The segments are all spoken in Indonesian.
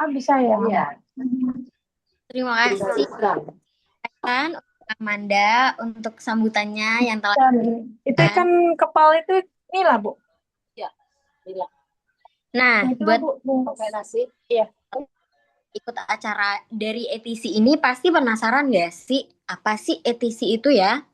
Bisa ya? Iya. Terima kasih kan Amanda untuk sambutannya yang telah Dan itu diberikan. ikan kepal itu nila, Bu. Ya, iya. Nah, Itu buat Bu, pakai nasi. Iya. ikut acara dari ETC ini pasti penasaran gak sih apa sih ETC itu ya?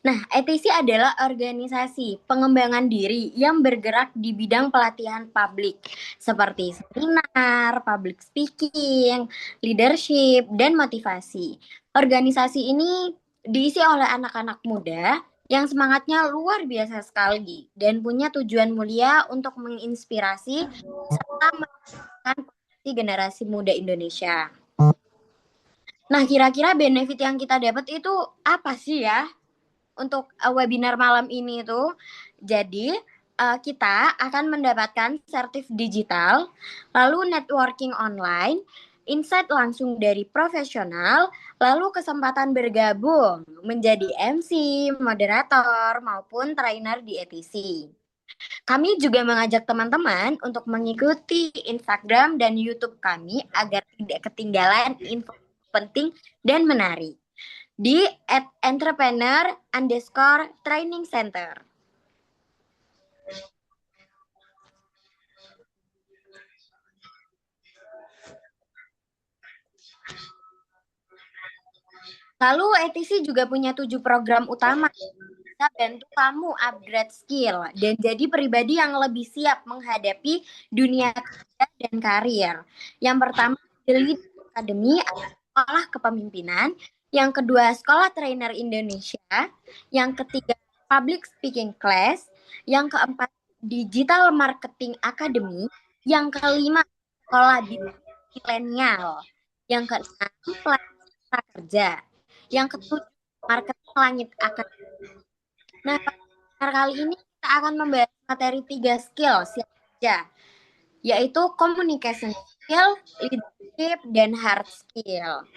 Nah, ETC adalah organisasi pengembangan diri yang bergerak di bidang pelatihan publik seperti seminar, public speaking, leadership, dan motivasi. Organisasi ini diisi oleh anak-anak muda yang semangatnya luar biasa sekali dan punya tujuan mulia untuk menginspirasi serta meningkatkan potensi generasi muda Indonesia. Nah, kira-kira benefit yang kita dapat itu apa sih ya? Untuk webinar malam ini itu. Jadi kita akan mendapatkan sertif digital, lalu networking online, insight langsung dari profesional, lalu kesempatan bergabung menjadi MC, moderator, maupun trainer di ETC. Kami juga mengajak teman-teman untuk mengikuti Instagram dan YouTube kami agar tidak ketinggalan info penting dan menarik di @entrepreneur_training center. Lalu ETC juga punya 7 program utama bisa bantu kamu upgrade skill dan jadi pribadi yang lebih siap menghadapi dunia kerja dan karir. Yang pertama, The Lead Academy atau sekolah kepemimpinan. Yang kedua, Sekolah Trainer Indonesia. Yang ketiga, Public Speaking Class. Yang keempat, Digital Marketing Academy. Yang kelima, Sekolah Milenial. Yang keenam, Pelatihan Kerja. Yang ketujuh, Marketing Langit Academy. Nah, pada kali ini kita akan membahas materi 3 skill saja, yaitu communication skill, leadership, dan hard skill.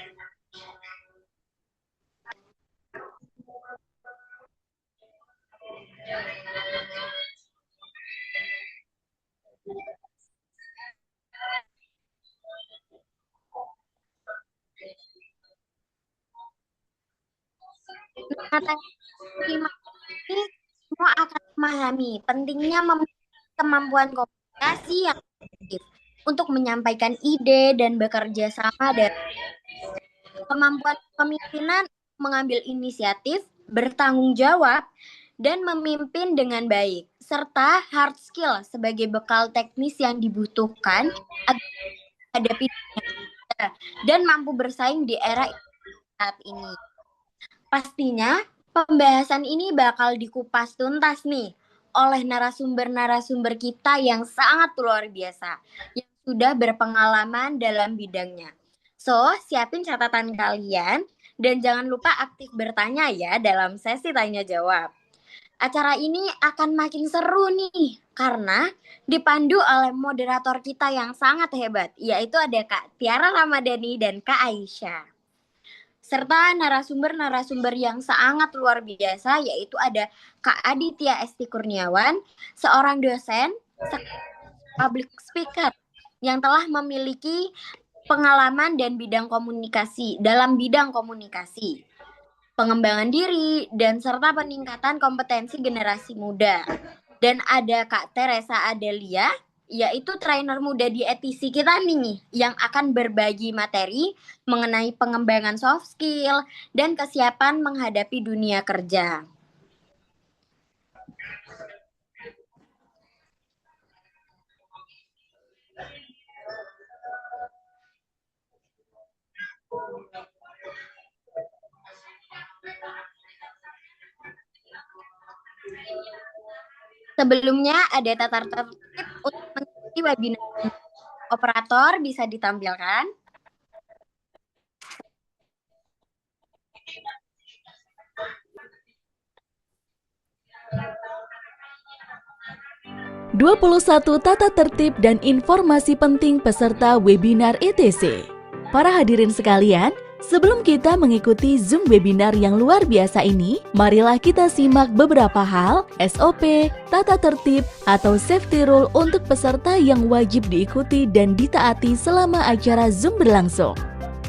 Materi ini semua akan memahami pentingnya memiliki kemampuan komunikasi yang efektif untuk menyampaikan ide dan bekerja sama dan kemampuan kepemimpinan, mengambil inisiatif, bertanggung jawab, dan memimpin dengan baik, serta hard skill sebagai bekal teknis yang dibutuhkan agar menghadapi dunia kerja dan mampu bersaing di era saat ini. Pastinya pembahasan ini bakal dikupas tuntas nih oleh narasumber-narasumber kita yang sangat luar biasa, yang sudah berpengalaman dalam bidangnya. So, siapin catatan kalian dan jangan lupa aktif bertanya ya dalam sesi tanya jawab. Acara ini akan makin seru nih karena dipandu oleh moderator kita yang sangat hebat, yaitu ada Kak Tiara Ramadhani dan Kak Aisyah. Serta narasumber-narasumber yang sangat luar biasa, yaitu ada Kak Aditya Esti Kurniawan, seorang dosen, public speaker yang telah memiliki pengalaman dan dalam bidang komunikasi, pengembangan diri, dan serta peningkatan kompetensi generasi muda. Dan ada Kak Teresa Adelia, yaitu trainer muda di ETC kita nih, yang akan berbagi materi mengenai pengembangan soft skill dan kesiapan menghadapi dunia kerja. Sebelumnya ada tata tertib untuk mengikuti webinar. Operator bisa ditampilkan. 21 tata tertib dan informasi penting peserta webinar ETC. Para hadirin sekalian, Sebelum kita mengikuti Zoom webinar yang luar biasa ini, marilah kita simak beberapa hal, SOP, tata tertib, atau safety rule untuk peserta yang wajib diikuti dan ditaati selama acara Zoom berlangsung.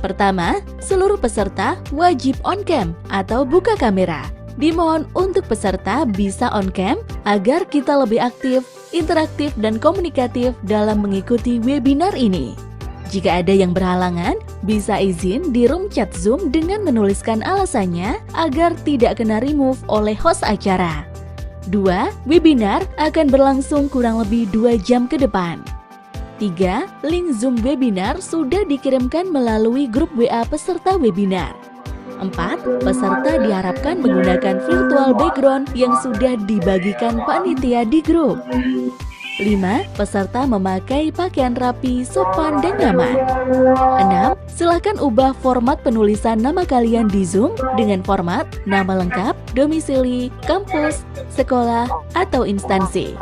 Pertama, seluruh peserta wajib on cam atau buka kamera. Dimohon untuk peserta bisa on cam agar kita lebih aktif, interaktif, dan komunikatif dalam mengikuti webinar ini. Jika ada yang berhalangan, bisa izin di room chat Zoom dengan menuliskan alasannya agar tidak kena remove oleh host acara. 2. Webinar akan berlangsung kurang lebih 2 jam ke depan. 3. Link Zoom webinar sudah dikirimkan melalui grup WA peserta webinar. 4. Peserta diharapkan menggunakan virtual background yang sudah dibagikan panitia di grup. 5. Peserta memakai pakaian rapi, sopan, dan nyaman. 6. Silakan ubah format penulisan nama kalian di Zoom dengan format nama lengkap, domisili, kampus, sekolah, atau instansi.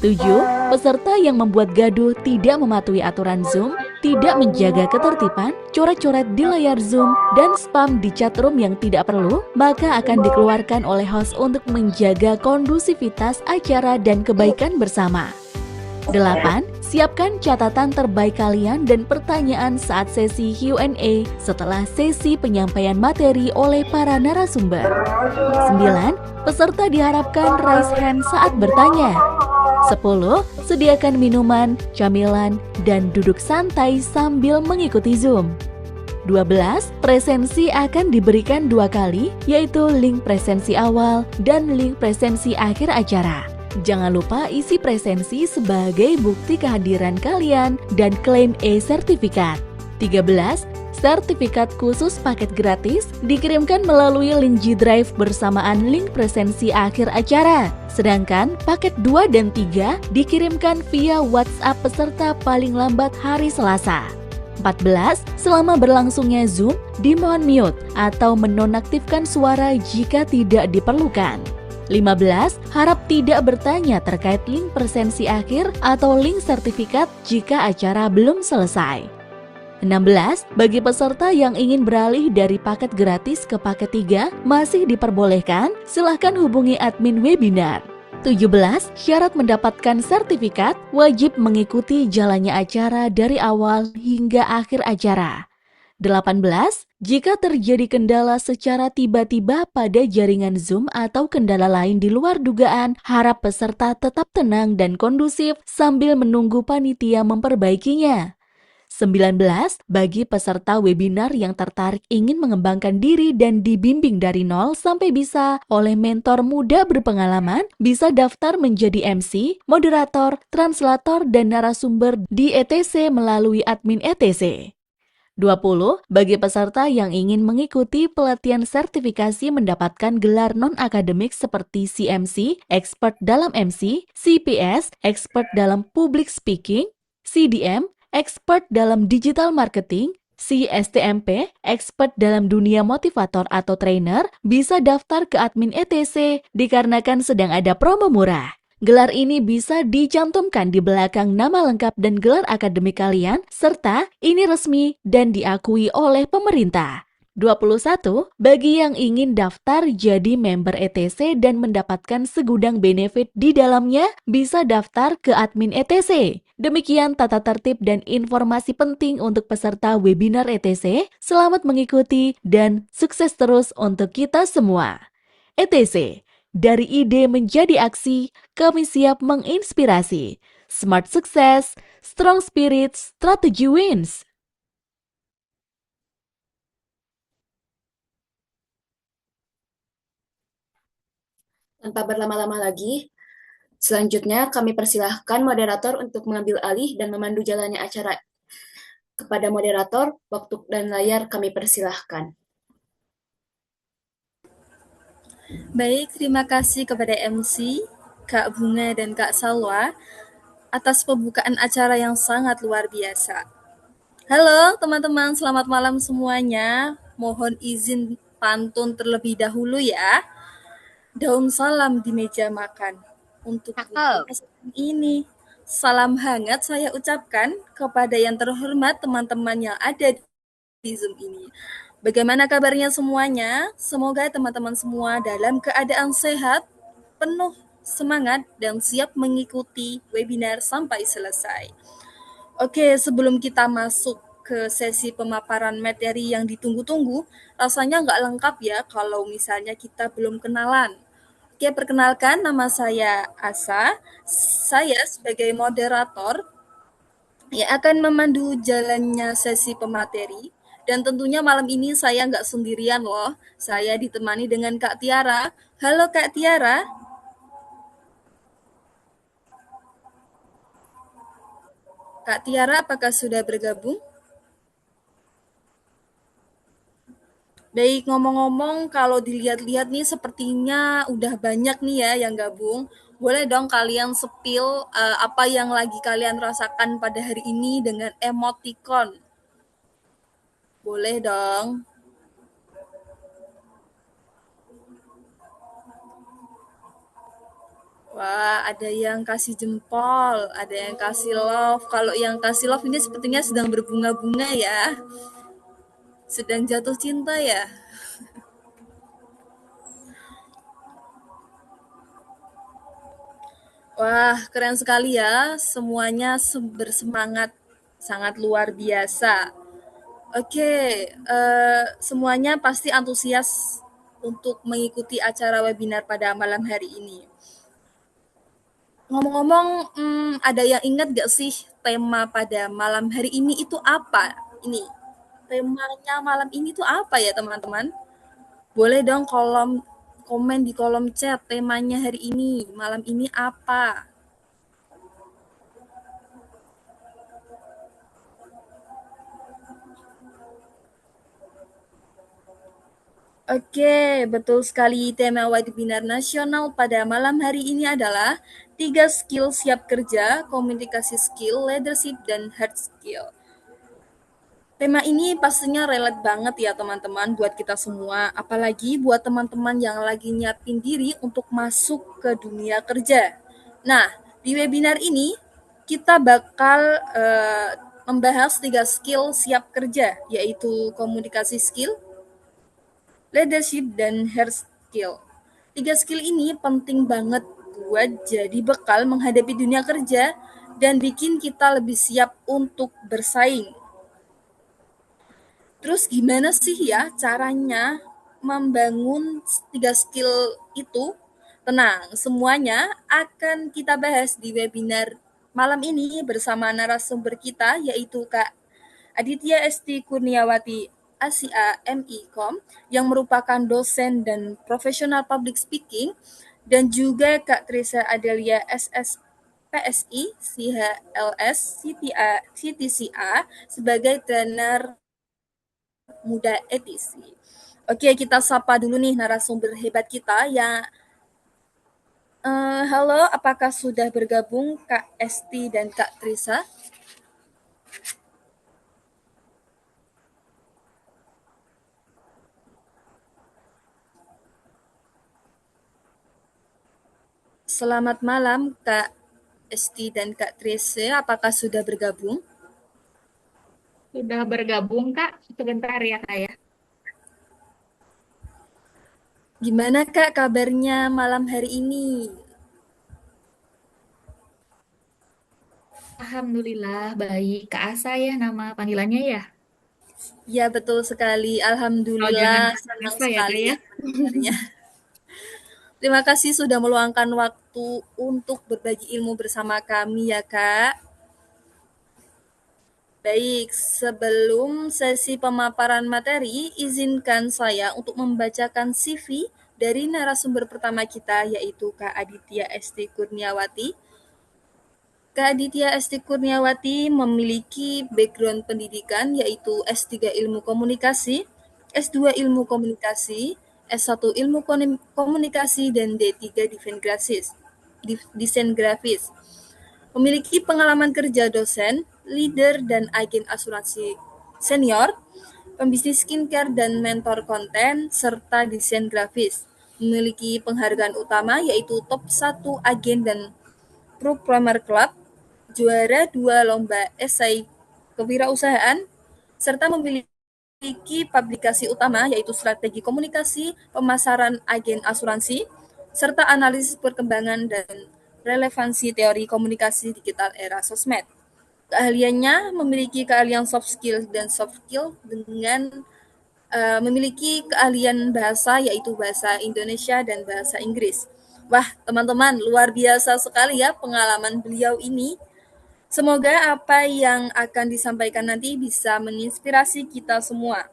7. Peserta yang membuat gaduh tidak mematuhi aturan Zoom, tidak menjaga ketertiban, coret-coret di layar Zoom, dan spam di chat room yang tidak perlu, maka akan dikeluarkan oleh host untuk menjaga kondusivitas acara dan kebaikan bersama. 8. Siapkan catatan terbaik kalian dan pertanyaan saat sesi Q&A setelah sesi penyampaian materi oleh para narasumber. 9. Peserta diharapkan raise hand saat bertanya. 10. Sediakan minuman, camilan, dan duduk santai sambil mengikuti Zoom. 12. Presensi akan diberikan 2 kali, yaitu link presensi awal dan link presensi akhir acara. Jangan lupa isi presensi sebagai bukti kehadiran kalian dan klaim e-sertifikat. 13. Sertifikat khusus paket gratis dikirimkan melalui link G Drive bersamaan link presensi akhir acara. Sedangkan paket 2 dan 3 dikirimkan via WhatsApp peserta paling lambat hari Selasa. 14. Selama berlangsungnya Zoom, dimohon mute atau menonaktifkan suara jika tidak diperlukan. 15. Harap tidak bertanya terkait link presensi akhir atau link sertifikat jika acara belum selesai. 16. Bagi peserta yang ingin beralih dari paket gratis ke paket 3 masih diperbolehkan, silahkan hubungi admin webinar. 17. Syarat mendapatkan sertifikat wajib mengikuti jalannya acara dari awal hingga akhir acara. 18. Jika terjadi kendala secara tiba-tiba pada jaringan Zoom atau kendala lain di luar dugaan, harap peserta tetap tenang dan kondusif sambil menunggu panitia memperbaikinya. 19. Bagi peserta webinar yang tertarik ingin mengembangkan diri dan dibimbing dari nol sampai bisa oleh mentor muda berpengalaman, bisa daftar menjadi MC, moderator, translator, dan narasumber di ETC melalui admin ETC. 20. Bagi peserta yang ingin mengikuti pelatihan sertifikasi mendapatkan gelar non-akademik seperti CMC, Expert dalam MC, CPS, Expert dalam Public Speaking, CDM, Expert dalam Digital Marketing, CSTMP, Expert dalam dunia motivator atau trainer, bisa daftar ke admin ETC dikarenakan sedang ada promo murah. Gelar ini bisa dicantumkan di belakang nama lengkap dan gelar akademik kalian, serta ini resmi dan diakui oleh pemerintah. 21. Bagi yang ingin daftar jadi member ETC dan mendapatkan segudang benefit di dalamnya, bisa daftar ke admin ETC. Demikian tata tertib dan informasi penting untuk peserta webinar ETC. Selamat mengikuti dan sukses terus untuk kita semua. ETC. Dari ide menjadi aksi, kami siap menginspirasi. Smart Success, Strong Spirit, Strategy Wins. Tanpa berlama-lama lagi, selanjutnya kami persilahkan moderator untuk mengambil alih dan memandu jalannya acara. Kepada moderator, waktu dan layar kami persilahkan. Baik, terima kasih kepada MC, Kak Bunga dan Kak Salwa atas pembukaan acara yang sangat luar biasa. Halo teman-teman, selamat malam semuanya. Mohon izin pantun terlebih dahulu ya. Daun salam di meja makan. Untuk ini, salam hangat saya ucapkan kepada yang terhormat teman-teman yang ada Zoom ini. Bagaimana kabarnya semuanya? Semoga teman-teman semua dalam keadaan sehat, penuh semangat, dan siap mengikuti webinar sampai selesai. Oke, sebelum kita masuk ke sesi pemaparan materi yang ditunggu-tunggu, rasanya nggak lengkap ya kalau misalnya kita belum kenalan. Oke, perkenalkan nama saya Asa. Saya sebagai moderator yang akan memandu jalannya sesi pemateri. Dan tentunya malam ini saya nggak sendirian loh. Saya ditemani dengan Kak Tiara. Halo Kak Tiara. Kak Tiara, apakah sudah bergabung? Baik, ngomong-ngomong, kalau dilihat-lihat nih sepertinya udah banyak nih ya yang gabung. Boleh dong kalian spill apa yang lagi kalian rasakan pada hari ini dengan emoticon. Boleh dong. Wah, ada yang kasih jempol, ada yang kasih love. Kalau yang kasih love ini sepertinya sedang berbunga-bunga ya. Sedang jatuh cinta ya. Wah, keren sekali ya. Semuanya bersemangat, sangat luar biasa. Oke, semuanya pasti antusias untuk mengikuti acara webinar pada malam hari ini. Ngomong-ngomong, ada yang ingat gak sih tema pada malam hari ini itu apa? Ini, temanya malam ini tuh apa ya teman-teman? Boleh dong komen di kolom chat temanya hari ini, malam ini apa? Oke, betul sekali. Tema webinar nasional pada malam hari ini adalah 3 skill siap kerja, komunikasi skill, leadership, dan hard skill. Tema ini pastinya relate banget ya teman-teman buat kita semua, apalagi buat teman-teman yang lagi nyiapin diri untuk masuk ke dunia kerja. Nah, di webinar ini kita bakal membahas 3 skill siap kerja, yaitu komunikasi skill, leadership, dan hard skill. 3 skill ini penting banget buat jadi bekal menghadapi dunia kerja dan bikin kita lebih siap untuk bersaing. Terus gimana sih ya caranya membangun 3 skill itu? Tenang, semuanya akan kita bahas di webinar malam ini bersama narasumber kita yaitu Kak Aditya Esti Kurniawati ASIA MIKOM yang merupakan dosen dan profesional public speaking dan juga Kak Trisa Adelia SS PSI CHLS CTCA sebagai trainer muda ETC. Oke, kita sapa dulu nih narasumber hebat kita yang halo, apakah sudah bergabung Kak Esti dan Kak Trisa? Selamat malam Kak Esti dan Kak Trisa, apakah sudah bergabung? Sudah bergabung, Kak. Sebentar ya, Kak ya. Gimana Kak kabarnya malam hari ini? Alhamdulillah, baik. Kak Asa ya nama panggilannya ya? Ya betul sekali, Oh, alhamdulillah jangan senang Asa ya, Kak sekali ya? ya mendengarnya. Terima kasih sudah meluangkan waktu untuk berbagi ilmu bersama kami ya Kak. Baik, sebelum sesi pemaparan materi, izinkan saya untuk membacakan CV dari narasumber pertama kita, yaitu Kak Aditya Esti Kurniawati. Kak Aditya Esti Kurniawati memiliki background pendidikan, yaitu S3 Ilmu Komunikasi, S2 Ilmu Komunikasi, S1 Ilmu Komunikasi, dan D3 Desain Grafis. Memiliki pengalaman kerja dosen, leader, dan agen asuransi senior, pembisnis skincare dan mentor konten, serta desain grafis. Memiliki penghargaan utama yaitu top 1 agen dan Programmer Club, juara 2 lomba esai kewirausahaan, serta memiliki memiliki publikasi utama yaitu strategi komunikasi, pemasaran agen asuransi, serta analisis perkembangan dan relevansi teori komunikasi digital era sosmed. Keahliannya memiliki keahlian soft skill dan soft skill dengan memiliki keahlian bahasa yaitu bahasa Indonesia dan bahasa Inggris. Wah, teman-teman, luar biasa sekali ya pengalaman beliau ini. Semoga apa yang akan disampaikan nanti bisa menginspirasi kita semua.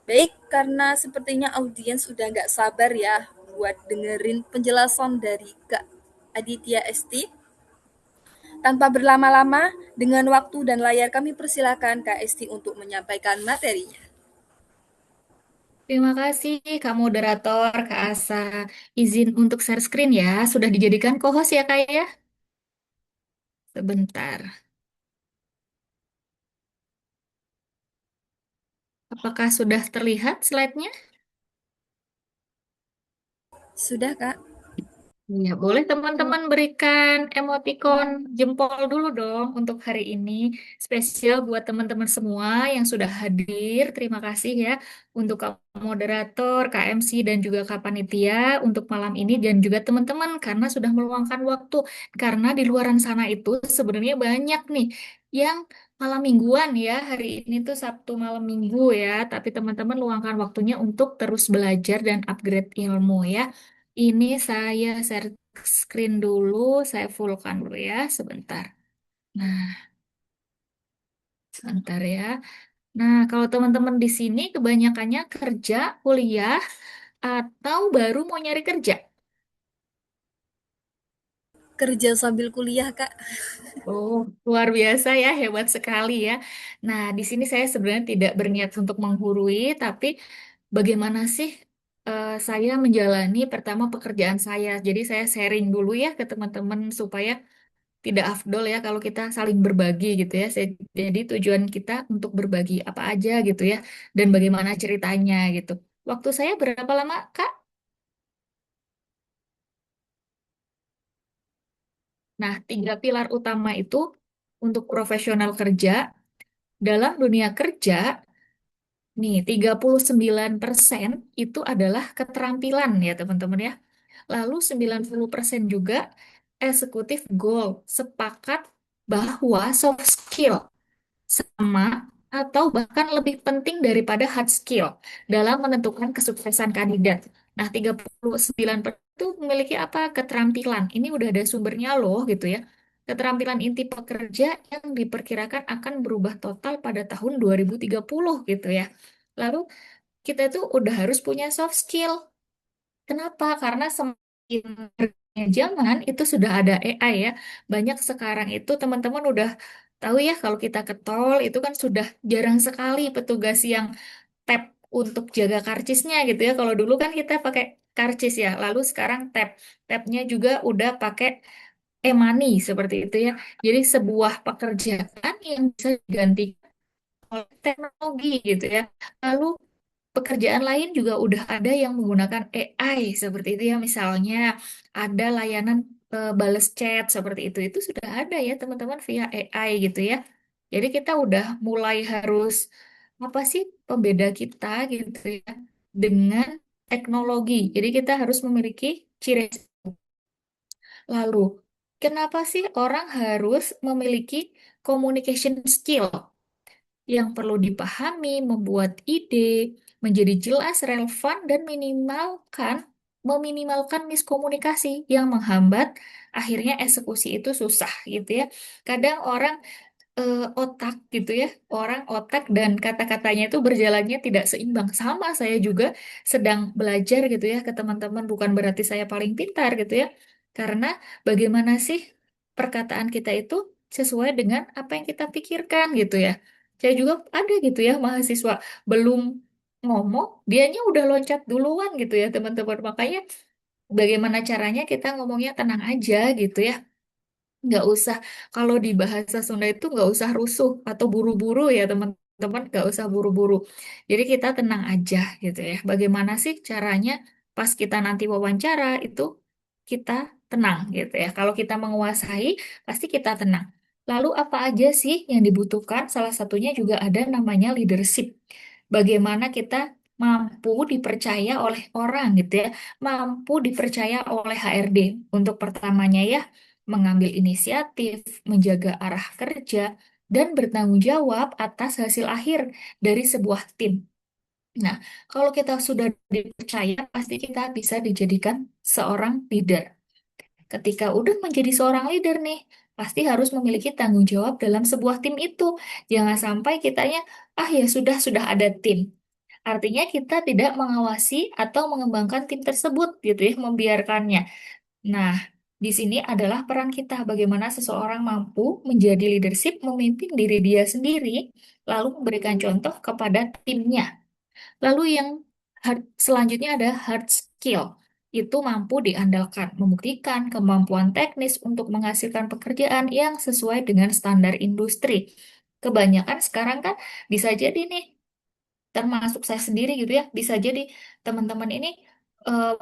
Baik, karena sepertinya audiens udah nggak sabar ya buat dengerin penjelasan dari Kak Aditya Esti. Tanpa berlama-lama, dengan waktu dan layar kami persilakan Kak Esti untuk menyampaikan materinya. Terima kasih Kak Moderator, Kak Asa. Izin untuk share screen ya. Sudah dijadikan co-host ya Kak ya? Sebentar. Apakah sudah terlihat slide-nya? Sudah, Kak? Ya, boleh teman-teman berikan emoticon jempol dulu dong untuk hari ini. Spesial buat teman-teman semua yang sudah hadir. Terima kasih ya untuk Kak Moderator, KMC, dan juga Kak Panitia untuk malam ini dan juga teman-teman karena sudah meluangkan waktu. Karena di luaran sana itu sebenarnya banyak nih yang malam mingguan ya. Hari ini tuh Sabtu malam minggu ya. Tapi teman-teman luangkan waktunya untuk terus belajar dan upgrade ilmu ya. Ini saya share screen dulu, saya fullkan dulu ya, sebentar. Nah, sebentar ya. Nah, kalau teman-teman di sini kebanyakannya kerja, kuliah, atau baru mau nyari kerja. Kerja sambil kuliah, Kak. Oh, luar biasa ya, hebat sekali ya. Nah, di sini saya sebenarnya tidak berniat untuk menggurui, tapi bagaimana sih saya menjalani pertama pekerjaan saya. Jadi saya sharing dulu ya ke teman-teman supaya tidak afdol ya kalau kita saling berbagi gitu ya. Jadi tujuan kita untuk berbagi apa aja gitu ya dan bagaimana ceritanya gitu. Waktu saya berapa lama, Kak? Nah, tiga pilar utama itu untuk profesional kerja dalam dunia kerja. Nih, 39% itu adalah keterampilan ya teman-teman ya. Lalu 90% juga eksekutif goal. Sepakat bahwa soft skill sama atau bahkan lebih penting daripada hard skill dalam menentukan kesuksesan kandidat. Nah, 39% itu memiliki apa? Keterampilan. Ini udah ada sumbernya loh gitu ya. Keterampilan inti pekerja yang diperkirakan akan berubah total pada tahun 2030 gitu ya. Lalu kita itu udah harus punya soft skill. Kenapa? Karena semakin berkembangnya zaman itu sudah ada AI ya. Banyak sekarang itu teman-teman udah tahu ya kalau kita ke tol itu kan sudah jarang sekali petugas yang tap untuk jaga karcisnya gitu ya. Kalau dulu kan kita pakai karcis ya. Lalu sekarang tap. Tapnya juga udah pakai e-money seperti itu ya. Jadi sebuah pekerjaan yang bisa digantikan oleh teknologi gitu ya. Lalu pekerjaan lain juga udah ada yang menggunakan AI seperti itu ya. Misalnya ada layanan balas chat seperti itu sudah ada ya teman-teman via AI gitu ya. Jadi kita udah mulai harus apa sih pembeda kita gitu ya dengan teknologi. Jadi kita harus memiliki ciri. Lalu, kenapa sih orang harus memiliki communication skill? Yang perlu dipahami, membuat ide menjadi jelas, relevan, dan meminimalkan miskomunikasi yang menghambat akhirnya eksekusi itu susah gitu ya. Kadang orang otak gitu ya, orang otak dan kata-katanya itu berjalannya tidak seimbang. Sama saya juga sedang belajar gitu ya ke teman-teman, bukan berarti saya paling pintar gitu ya. Karena bagaimana sih perkataan kita itu sesuai dengan apa yang kita pikirkan gitu ya. Saya juga ada gitu ya mahasiswa belum ngomong, dianya udah loncat duluan gitu ya teman-teman. Makanya bagaimana caranya kita ngomongnya tenang aja gitu ya. Nggak usah, kalau di bahasa Sunda itu nggak usah rusuh atau buru-buru ya teman-teman, nggak usah buru-buru. Jadi kita tenang aja gitu ya. Bagaimana sih caranya pas kita nanti wawancara itu kita tenang gitu ya. Kalau kita menguasai, pasti kita tenang. Lalu apa aja sih yang dibutuhkan? Salah satunya juga ada namanya leadership. bagaimana kita mampu dipercaya oleh orang gitu ya, mampu dipercaya oleh HRD. Untuk pertamanya ya, mengambil inisiatif, menjaga arah kerja, dan bertanggung jawab atas hasil akhir dari sebuah tim. Nah, kalau kita sudah dipercaya, pasti kita bisa dijadikan seorang leader. Ketika udah menjadi seorang leader nih, pasti harus memiliki tanggung jawab dalam sebuah tim itu. Jangan sampai kitanya, ah ya sudah ada tim. Artinya kita tidak mengawasi atau mengembangkan tim tersebut gitu ya, membiarkannya. Nah, di sini adalah peran kita bagaimana seseorang mampu menjadi leadership, memimpin diri dia sendiri, lalu memberikan contoh kepada timnya. Lalu yang selanjutnya ada hard skill. Itu mampu diandalkan, membuktikan kemampuan teknis untuk menghasilkan pekerjaan yang sesuai dengan standar industri. Kebanyakan sekarang kan bisa jadi nih, termasuk saya sendiri gitu ya, bisa jadi teman-teman ini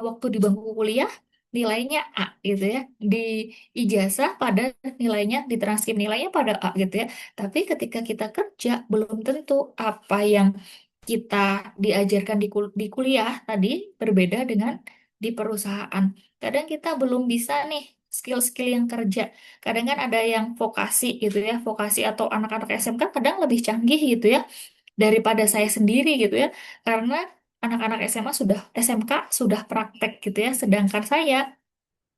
waktu di bangku kuliah nilainya A gitu ya, di ijazah pada nilainya, di transkrip nilainya pada A gitu ya. Tapi ketika kita kerja, belum tentu apa yang kita diajarkan di kuliah tadi berbeda dengan di perusahaan. Kadang kita belum bisa nih skill-skill yang kerja. Kadang kan ada yang vokasi gitu ya, vokasi atau anak-anak SMK kadang lebih canggih gitu ya daripada saya sendiri gitu ya. Karena anak-anak SMA sudah SMK sudah praktek gitu ya, sedangkan saya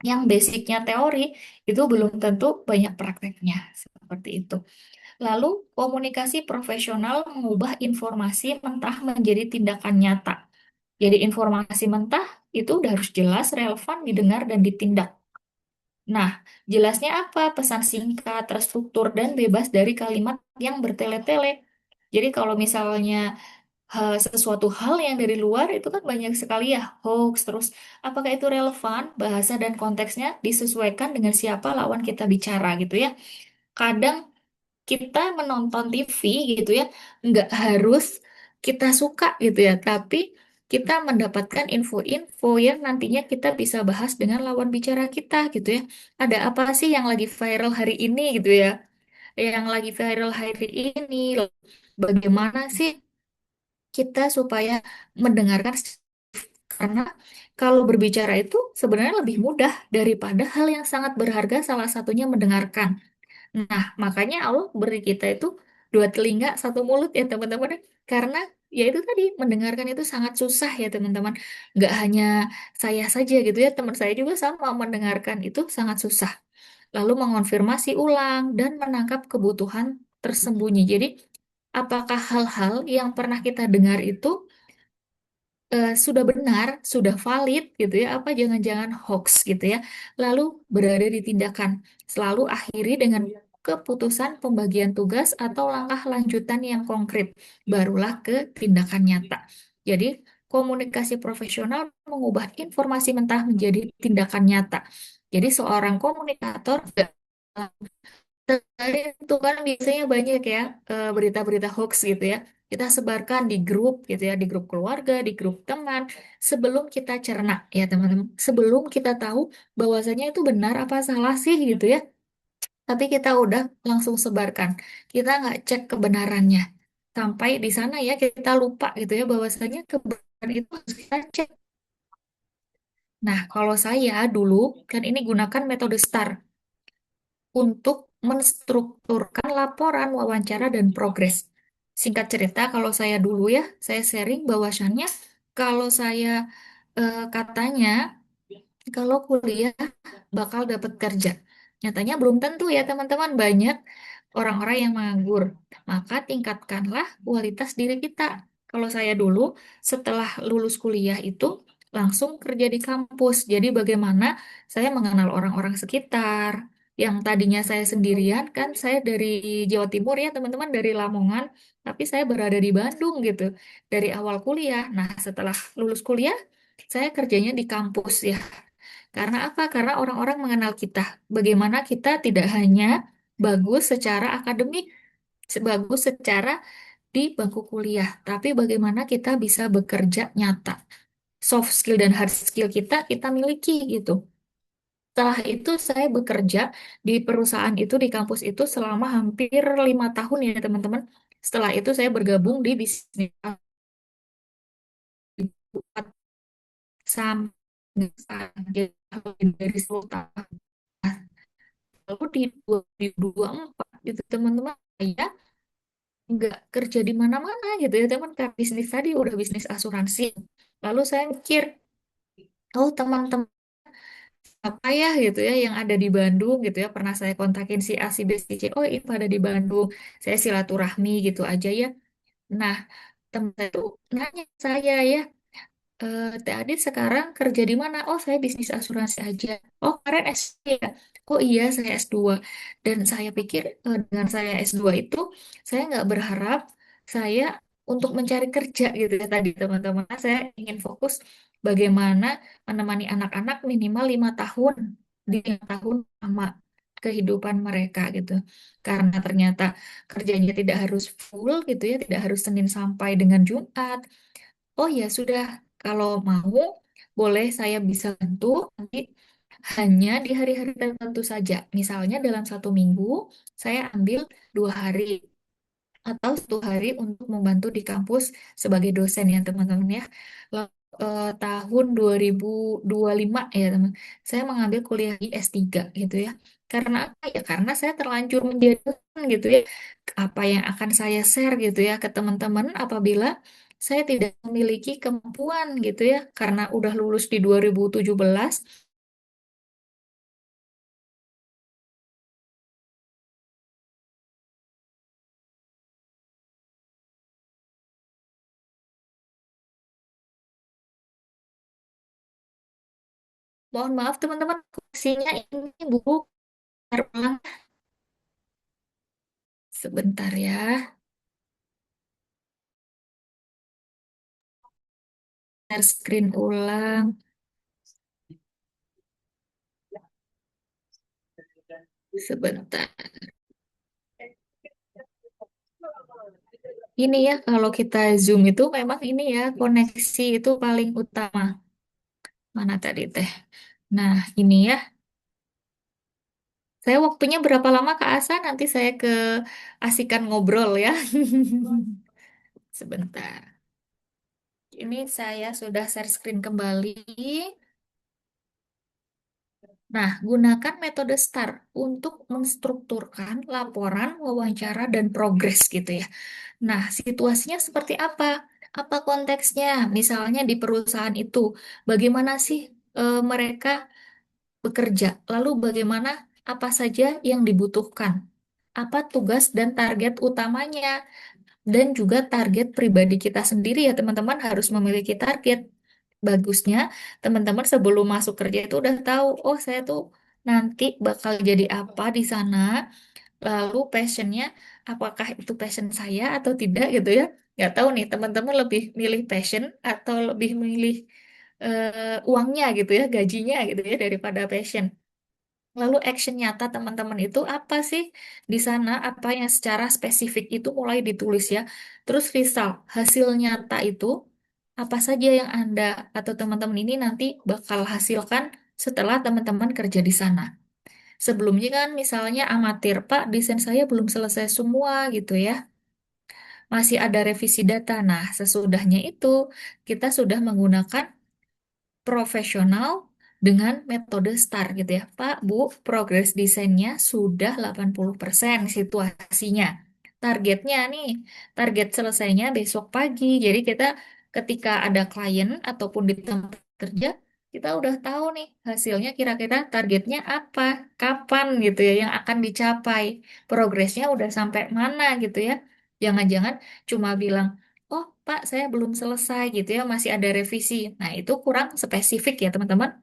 yang basicnya teori itu belum tentu banyak prakteknya seperti itu. Lalu komunikasi profesional mengubah informasi mentah menjadi tindakan nyata. Jadi informasi mentah itu udah harus jelas, relevan, didengar, dan ditindak. Nah, jelasnya apa? Pesan singkat, terstruktur, dan bebas dari kalimat yang bertele-tele. Jadi kalau misalnya sesuatu hal yang dari luar itu kan banyak sekali ya hoax, terus apakah itu relevan, bahasa dan konteksnya disesuaikan dengan siapa lawan kita bicara gitu ya. Kadang kita menonton TV gitu ya, nggak harus kita suka gitu ya, tapi kita mendapatkan info-info yang nantinya kita bisa bahas dengan lawan bicara kita gitu ya. Ada apa sih yang lagi viral hari ini gitu ya? Yang lagi viral hari ini, bagaimana sih kita supaya mendengarkan, karena kalau berbicara itu sebenarnya lebih mudah daripada hal yang sangat berharga, salah satunya mendengarkan. Nah, makanya Allah beri kita itu dua telinga, satu mulut ya teman-teman. Karena ya itu tadi, mendengarkan itu sangat susah ya teman-teman. Nggak hanya saya saja gitu ya, teman saya juga sama, mendengarkan itu sangat susah. Lalu mengonfirmasi ulang dan menangkap kebutuhan tersembunyi. Jadi, apakah hal-hal yang pernah kita dengar itu sudah benar, sudah valid gitu ya, apa jangan-jangan hoax gitu ya. Lalu berada di tindakan. Selalu akhiri dengan keputusan pembagian tugas atau langkah lanjutan yang konkret. Barulah ke tindakan nyata. Jadi komunikasi profesional mengubah informasi mentah menjadi tindakan nyata. Jadi seorang komunikator itu kan biasanya banyak ya berita-berita hoax gitu ya. Kita sebarkan di grup gitu ya, di grup keluarga, di grup teman. Sebelum kita cerna ya teman-teman, sebelum kita tahu bahwasanya itu benar apa salah sih gitu ya. Tapi kita udah langsung sebarkan. Kita nggak cek kebenarannya. Sampai di sana ya kita lupa gitu ya bahwasanya kebenaran itu harus kita cek. Nah, kalau saya dulu kan ini gunakan metode STAR untuk menstrukturkan laporan, wawancara, dan progres. Singkat cerita, kalau saya dulu ya, saya sharing bahwasannya kalau saya katanya kalau kuliah bakal dapat kerja. Nyatanya belum tentu ya teman-teman, banyak orang-orang yang menganggur. Maka tingkatkanlah kualitas diri kita. Kalau saya dulu setelah lulus kuliah itu langsung kerja di kampus. Jadi bagaimana saya mengenal orang-orang sekitar. Yang tadinya saya sendirian, kan saya dari Jawa Timur ya teman-teman, dari Lamongan. Tapi saya berada di Bandung gitu. Dari awal kuliah. Nah setelah lulus kuliah, saya kerjanya di kampus ya. Karena apa? Karena orang-orang mengenal kita. Bagaimana kita tidak hanya bagus secara akademik, bagus secara di bangku kuliah, tapi bagaimana kita bisa bekerja nyata. Soft skill dan hard skill kita miliki gitu. Setelah itu saya bekerja di perusahaan itu, di kampus itu selama hampir 5 tahun ya teman-teman. Setelah itu saya bergabung di bisnis. buat sampai dari 10 tahun. Lalu di 2024 itu teman-teman saya nggak kerja di mana-mana gitu ya teman, karena bisnis tadi udah bisnis asuransi. Lalu saya mikir, oh teman-teman apa ya gitu ya yang ada di Bandung gitu ya, pernah saya kontakin si A si B si C, oh ini pada di Bandung, saya silaturahmi gitu aja ya. Nah, teman saya tuh nanya saya ya, Teh Adit sekarang kerja di mana? Oh, saya bisnis asuransi aja. Oh, kemarin S2 ya? Oh iya, saya S2. Dan saya pikir dengan saya S2 itu, saya nggak berharap saya untuk mencari kerja gitu ya tadi teman-teman. Saya ingin fokus bagaimana menemani anak-anak minimal 5 tahun di 5 tahun sama kehidupan mereka gitu. Karena ternyata kerjanya tidak harus full gitu ya, tidak harus Senin sampai dengan Jumat. Oh ya sudah, kalau mau boleh saya bisa bantu nanti hanya di hari-hari tertentu saja. Misalnya dalam 1 minggu saya ambil 2 hari atau 1 hari untuk membantu di kampus sebagai dosen ya teman-teman ya. Lalu, tahun 2025 ya teman, saya mengambil kuliah di S3 gitu ya. Karena apa ya? Karena saya terlanjur menjadi dosen gitu ya. Apa yang akan saya share gitu ya ke teman-teman apabila saya tidak memiliki kemampuan gitu ya. Karena udah lulus di 2017. Mohon maaf teman-teman, kursinya ini buruk. Ntar ulang sebentar ya. Share screen ulang. Sebentar. Ini ya, kalau kita Zoom itu memang ini ya, koneksi itu paling utama. Mana tadi teh? Nah, ini ya. Saya waktunya berapa lama Kak Asa? Nanti saya ke asikan ngobrol ya. Sebentar. Ini saya sudah share screen kembali. Nah, gunakan metode STAR untuk menstrukturkan laporan, wawancara, dan progres gitu ya. Nah, situasinya seperti apa? Apa konteksnya? Misalnya di perusahaan itu, bagaimana sih mereka bekerja? Lalu bagaimana apa saja yang dibutuhkan? Apa tugas dan target utamanya? Dan juga target pribadi kita sendiri ya teman-teman harus memiliki target. Bagusnya teman-teman sebelum masuk kerja itu udah tahu, oh saya tuh nanti bakal jadi apa di sana. Lalu passionnya, apakah itu passion saya atau tidak gitu ya? Nggak tahu nih, teman-teman lebih milih passion atau lebih milih uangnya gitu ya, gajinya gitu ya daripada passion. Lalu action nyata teman-teman itu apa sih di sana? Apa yang secara spesifik itu mulai ditulis ya. Terus result, hasil nyata itu apa saja yang Anda atau teman-teman ini nanti bakal hasilkan setelah teman-teman kerja di sana. Sebelumnya kan misalnya amatir, Pak, desain saya belum selesai semua gitu ya. Masih ada revisi data. Nah, sesudahnya itu kita sudah menggunakan profesional dengan metode STAR gitu ya. Pak, Bu, progres desainnya sudah 80% situasinya. Targetnya nih, target selesainya besok pagi. Jadi kita ketika ada klien ataupun di tempat kerja, kita udah tahu nih hasilnya kira-kira targetnya apa, kapan gitu ya yang akan dicapai. Progresnya udah sampai mana gitu ya. Jangan-jangan cuma bilang, oh, Pak, saya belum selesai gitu ya, masih ada revisi. Nah, itu kurang spesifik ya, teman-teman.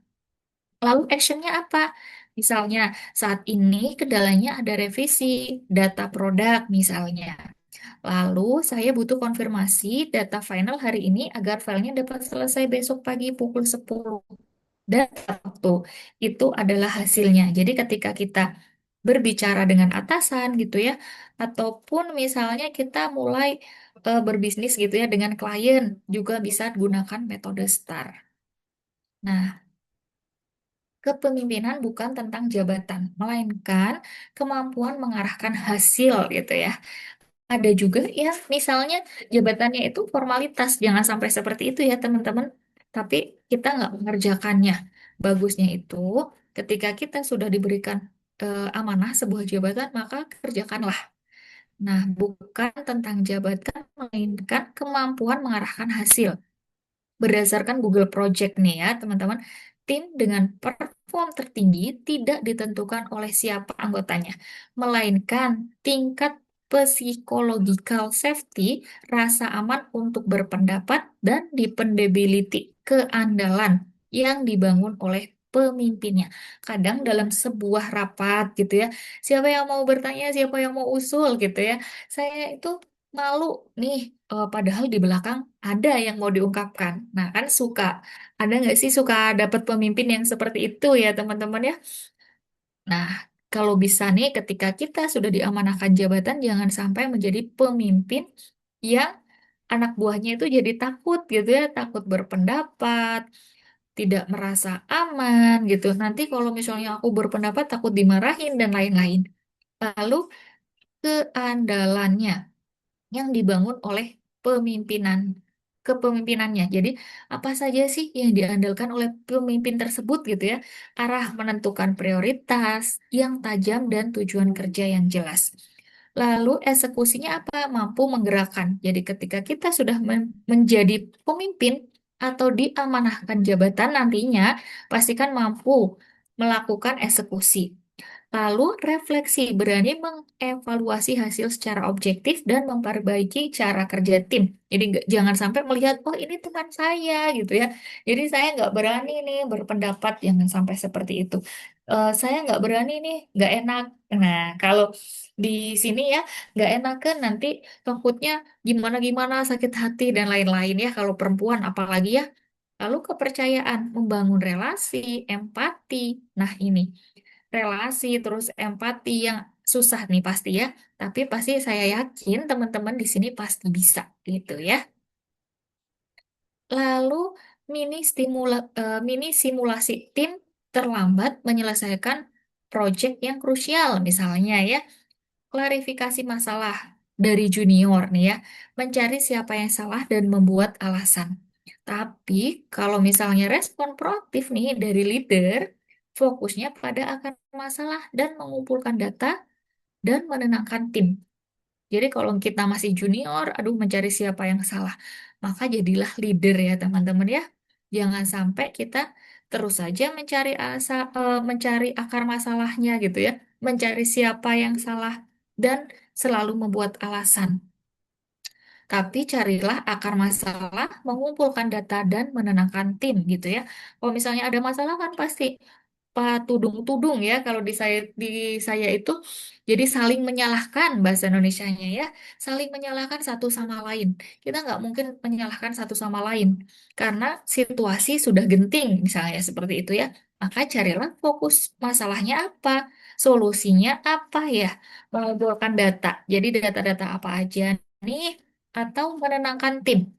Lalu actionnya apa? Misalnya, saat ini kendalanya ada revisi data produk misalnya. Lalu, saya butuh konfirmasi data final hari ini agar filenya dapat selesai besok pagi pukul 10. Dan waktu itu adalah hasilnya. Jadi ketika kita berbicara dengan atasan gitu ya, ataupun misalnya kita mulai berbisnis gitu ya dengan klien, juga bisa gunakan metode STAR. Nah, kepemimpinan bukan tentang jabatan, melainkan kemampuan mengarahkan hasil gitu ya. Ada juga ya, misalnya jabatannya itu formalitas, jangan sampai seperti itu ya teman-teman. tapi kita nggak mengerjakannya. Bagusnya itu ketika kita sudah diberikan amanah sebuah jabatan, maka kerjakanlah. Nah, bukan tentang jabatan, melainkan kemampuan mengarahkan hasil. Berdasarkan Google Project nih ya, teman-teman, tim dengan perform tertinggi tidak ditentukan oleh siapa anggotanya, melainkan tingkat psychological safety, rasa aman untuk berpendapat, dan dependability, keandalan yang dibangun oleh pemimpinnya. Kadang dalam sebuah rapat gitu ya, siapa yang mau bertanya, siapa yang mau usul gitu ya. Saya itu malu nih, padahal di belakang ada yang mau diungkapkan. Nah, kan ada nggak sih suka dapat pemimpin yang seperti itu ya teman-teman ya? Nah, kalau bisa nih ketika kita sudah diamanahkan jabatan, jangan sampai menjadi pemimpin yang anak buahnya itu jadi takut gitu ya, takut berpendapat, tidak merasa aman gitu. Nanti kalau misalnya aku berpendapat takut dimarahin dan lain-lain. Lalu keandalannya yang dibangun oleh pemimpinan kepemimpinannya. Jadi apa saja sih yang diandalkan oleh pemimpin tersebut gitu ya? Arah menentukan prioritas yang tajam dan tujuan kerja yang jelas. Lalu eksekusinya apa? Mampu menggerakkan. Jadi ketika kita sudah menjadi pemimpin atau diamanahkan jabatan nantinya, pastikan mampu melakukan eksekusi. Lalu refleksi, berani mengevaluasi hasil secara objektif dan memperbaiki cara kerja tim. Jadi jangan sampai melihat, oh ini teman saya gitu ya. Jadi saya nggak berani nih berpendapat, jangan sampai seperti itu. Saya nggak berani nih, nggak enak. Nah, kalau di sini ya nggak enak kan nanti takutnya gimana-gimana sakit hati dan lain-lain ya kalau perempuan apalagi ya. Lalu kepercayaan, membangun relasi, empati. Nah ini relasi, terus empati yang susah nih pasti ya. Tapi pasti saya yakin teman-teman di sini pasti bisa gitu ya. Lalu mini simulasi tim terlambat menyelesaikan proyek yang krusial misalnya ya. Klarifikasi masalah dari junior nih ya. Mencari siapa yang salah dan membuat alasan. Tapi kalau misalnya respon proaktif nih dari leader, fokusnya pada akar masalah dan mengumpulkan data dan menenangkan tim. Jadi kalau kita masih junior, aduh mencari siapa yang salah, maka jadilah leader ya teman-teman ya. Jangan sampai kita terus saja mencari akar masalahnya gitu ya, mencari siapa yang salah dan selalu membuat alasan. Tapi carilah akar masalah, mengumpulkan data dan menenangkan tim gitu ya. Kalau misalnya ada masalah kan pasti tudung-tudung ya kalau di saya itu jadi saling menyalahkan bahasa Indonesianya ya, saling menyalahkan satu sama lain. Kita nggak mungkin menyalahkan satu sama lain karena situasi sudah genting misalnya seperti itu ya. Maka carilah fokus masalahnya apa, solusinya apa ya, mengumpulkan data. Jadi data-data apa aja nih atau menenangkan tim.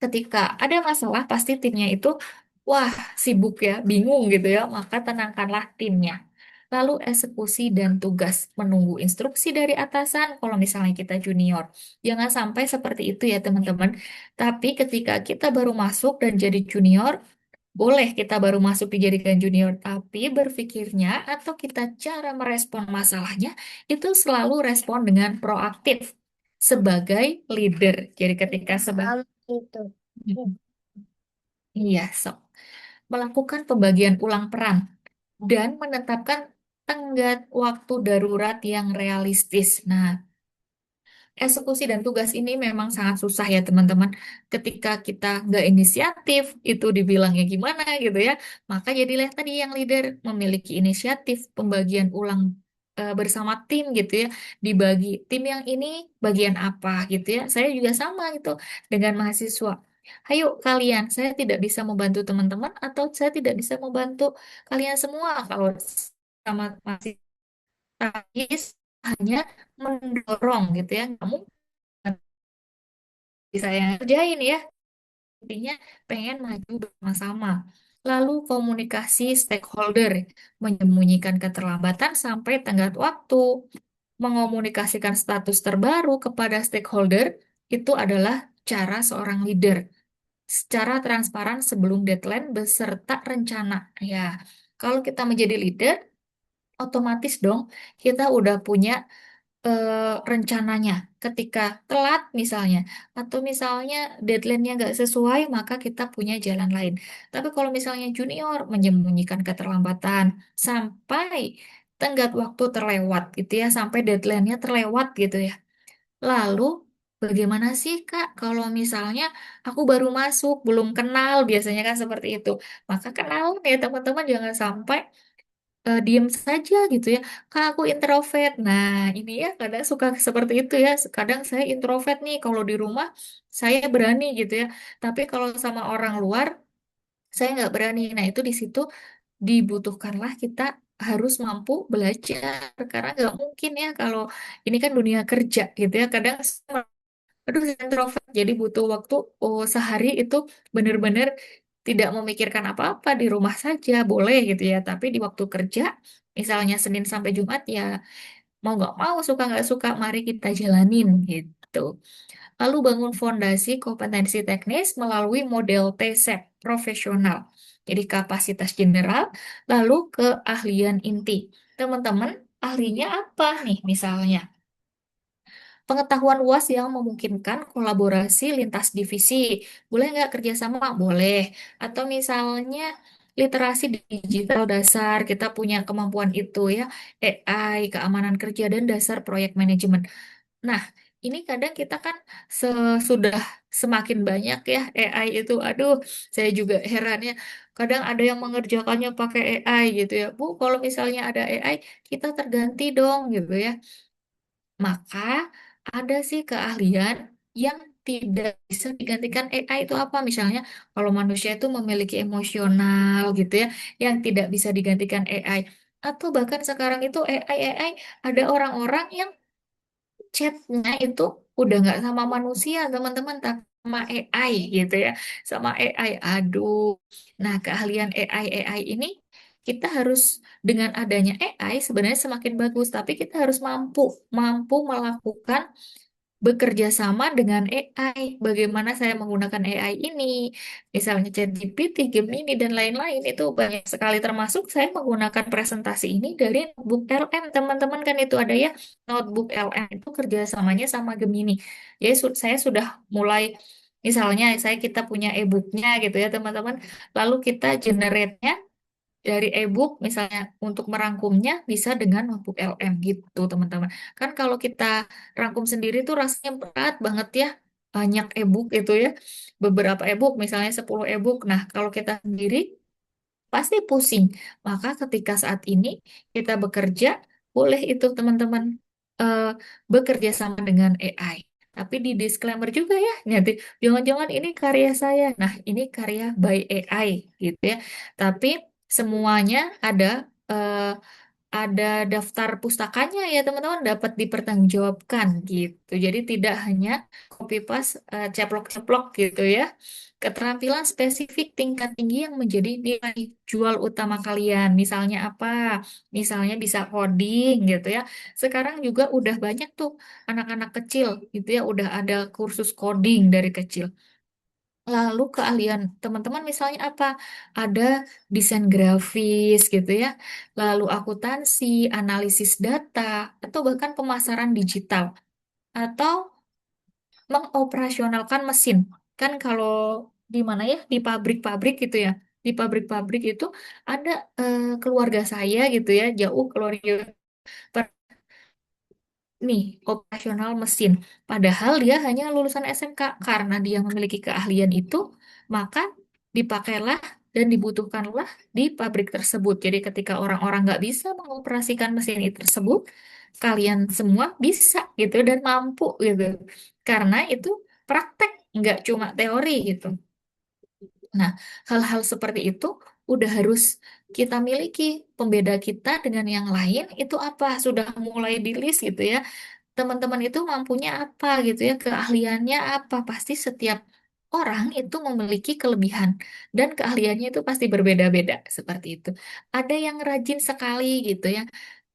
Ketika ada masalah, pasti timnya itu, wah, sibuk ya, bingung gitu ya, maka tenangkanlah timnya. Lalu eksekusi dan tugas, menunggu instruksi dari atasan kalau misalnya kita junior. Jangan sampai seperti itu ya teman-teman. Tapi ketika kita baru masuk dan jadi junior, boleh kita baru masuk dijadikan junior, tapi berpikirnya atau kita cara merespon masalahnya itu selalu respon dengan proaktif sebagai leader. Jadi ketika sebagai Itu. iya, sok melakukan pembagian ulang peran dan menetapkan tenggat waktu darurat yang realistis. Nah, eksekusi dan tugas ini memang sangat susah ya teman-teman. Ketika kita nggak inisiatif, itu dibilangnya gimana gitu ya. Maka jadilah tadi yang leader memiliki inisiatif pembagian ulang bersama tim gitu ya. Dibagi tim yang ini bagian apa gitu ya. Saya juga sama gitu dengan mahasiswa. Ayo kalian, saya tidak bisa membantu teman-teman atau saya tidak bisa membantu kalian semua kalau sama masih hanya mendorong gitu ya. Kamu bisa yang kerjain ya. Intinya pengen maju bersama-sama. Lalu komunikasi stakeholder, menyembunyikan keterlambatan sampai tenggat waktu, mengomunikasikan status terbaru kepada stakeholder, itu adalah cara seorang leader. secara transparan sebelum deadline beserta rencana. Ya, kalau kita menjadi leader, otomatis dong kita udah punya rencananya. Ketika telat misalnya, atau misalnya deadline-nya nggak sesuai, maka kita punya jalan lain. Tapi kalau misalnya junior menyembunyikan keterlambatan sampai tenggat waktu terlewat gitu ya, sampai deadline-nya terlewat gitu ya. Lalu bagaimana sih Kak kalau misalnya aku baru masuk, belum kenal, biasanya kan seperti itu. Maka kenal ya teman-teman, jangan sampai diem saja gitu ya. Kak, aku introvert. Nah, ini ya kadang suka seperti itu ya. Kadang saya introvert nih, kalau di rumah saya berani gitu ya. Tapi kalau sama orang luar, saya nggak berani. Nah, itu di situ dibutuhkanlah kita harus mampu belajar. Karena nggak mungkin ya kalau ini kan dunia kerja gitu ya. Kadang aduh, saya introvert. Jadi butuh waktu sehari itu benar-benar tidak memikirkan apa-apa di rumah saja boleh gitu ya. Tapi di waktu kerja, misalnya Senin sampai Jumat ya mau nggak mau suka nggak suka, mari kita jalanin gitu. Lalu bangun fondasi kompetensi teknis melalui model TSEP profesional. Jadi kapasitas general, lalu keahlian inti. Teman-teman, ahlinya apa nih misalnya? Pengetahuan luas yang memungkinkan kolaborasi lintas divisi. Boleh nggak kerjasama? Boleh. Atau misalnya literasi digital dasar, kita punya kemampuan itu ya, AI, keamanan kerja, dan dasar proyek manajemen. Nah, ini kadang kita kan sudah semakin banyak ya AI itu. Aduh, saya juga heran ya. Kadang ada yang mengerjakannya pakai AI gitu ya. Bu, kalau misalnya ada AI, kita terganti dong gitu ya. Maka ada sih keahlian yang tidak bisa digantikan AI itu apa? Misalnya kalau manusia itu memiliki emosional gitu ya, yang tidak bisa digantikan AI. Atau bahkan sekarang itu AI ada orang-orang yang chatnya itu udah nggak sama manusia teman-teman, tapi sama AI gitu ya, sama AI. Aduh, nah keahlian AI ini kita harus, dengan adanya AI sebenarnya semakin bagus, tapi kita harus mampu mampu melakukan bekerja sama dengan AI. Bagaimana saya menggunakan AI ini, misalnya ChatGPT, Gemini, dan lain-lain, itu banyak sekali. Termasuk saya menggunakan presentasi ini dari notebook LM, teman-teman kan itu ada ya, notebook LM itu kerjasamanya sama Gemini. Jadi saya sudah mulai, misalnya kita punya e-booknya gitu ya teman-teman, lalu kita generate-nya dari e-book misalnya, untuk merangkumnya bisa dengan notebook LM gitu teman-teman. Kan kalau kita rangkum sendiri tuh rasanya berat banget ya, banyak e-book itu ya, beberapa e-book misalnya 10 e-book. Nah, kalau kita sendiri pasti pusing. Maka ketika saat ini kita bekerja, boleh itu teman-teman eh, bekerja sama dengan AI. Tapi di disclaimer juga ya, nanti jangan-jangan ini karya saya. Nah, ini karya by AI gitu ya. Tapi semuanya eh, ada daftar pustakanya ya teman-teman, dapat dipertanggungjawabkan gitu. Jadi tidak hanya copy paste, ceplok-ceplok gitu ya. Keterampilan spesifik tingkat tinggi yang menjadi nilai jual utama kalian. Misalnya apa? Misalnya bisa coding gitu ya. Sekarang juga udah banyak tuh anak-anak kecil gitu ya, udah ada kursus coding dari kecil. Lalu keahlian teman-teman misalnya apa? Ada desain grafis gitu ya. Lalu akuntansi, analisis data, atau bahkan pemasaran digital. Atau mengoperasionalkan mesin. Kan kalau di mana ya? Di pabrik-pabrik gitu ya. Di pabrik-pabrik itu ada keluarga saya gitu ya, jauh keluarga nih operasional mesin. Padahal dia hanya lulusan SMK. Karena dia memiliki keahlian itu, maka dipakailah dan dibutuhkanlah di pabrik tersebut. Jadi ketika orang-orang nggak bisa mengoperasikan mesin itu tersebut, kalian semua bisa gitu dan mampu gitu. Karena itu praktek, nggak cuma teori gitu. Nah, hal-hal seperti itu udah harus kita miliki. Pembeda kita dengan yang lain itu apa? Sudah mulai di list gitu ya, teman-teman itu mampunya apa gitu ya, keahliannya apa. Pasti setiap orang itu memiliki kelebihan dan keahliannya itu pasti berbeda-beda seperti itu. Ada yang rajin sekali gitu ya.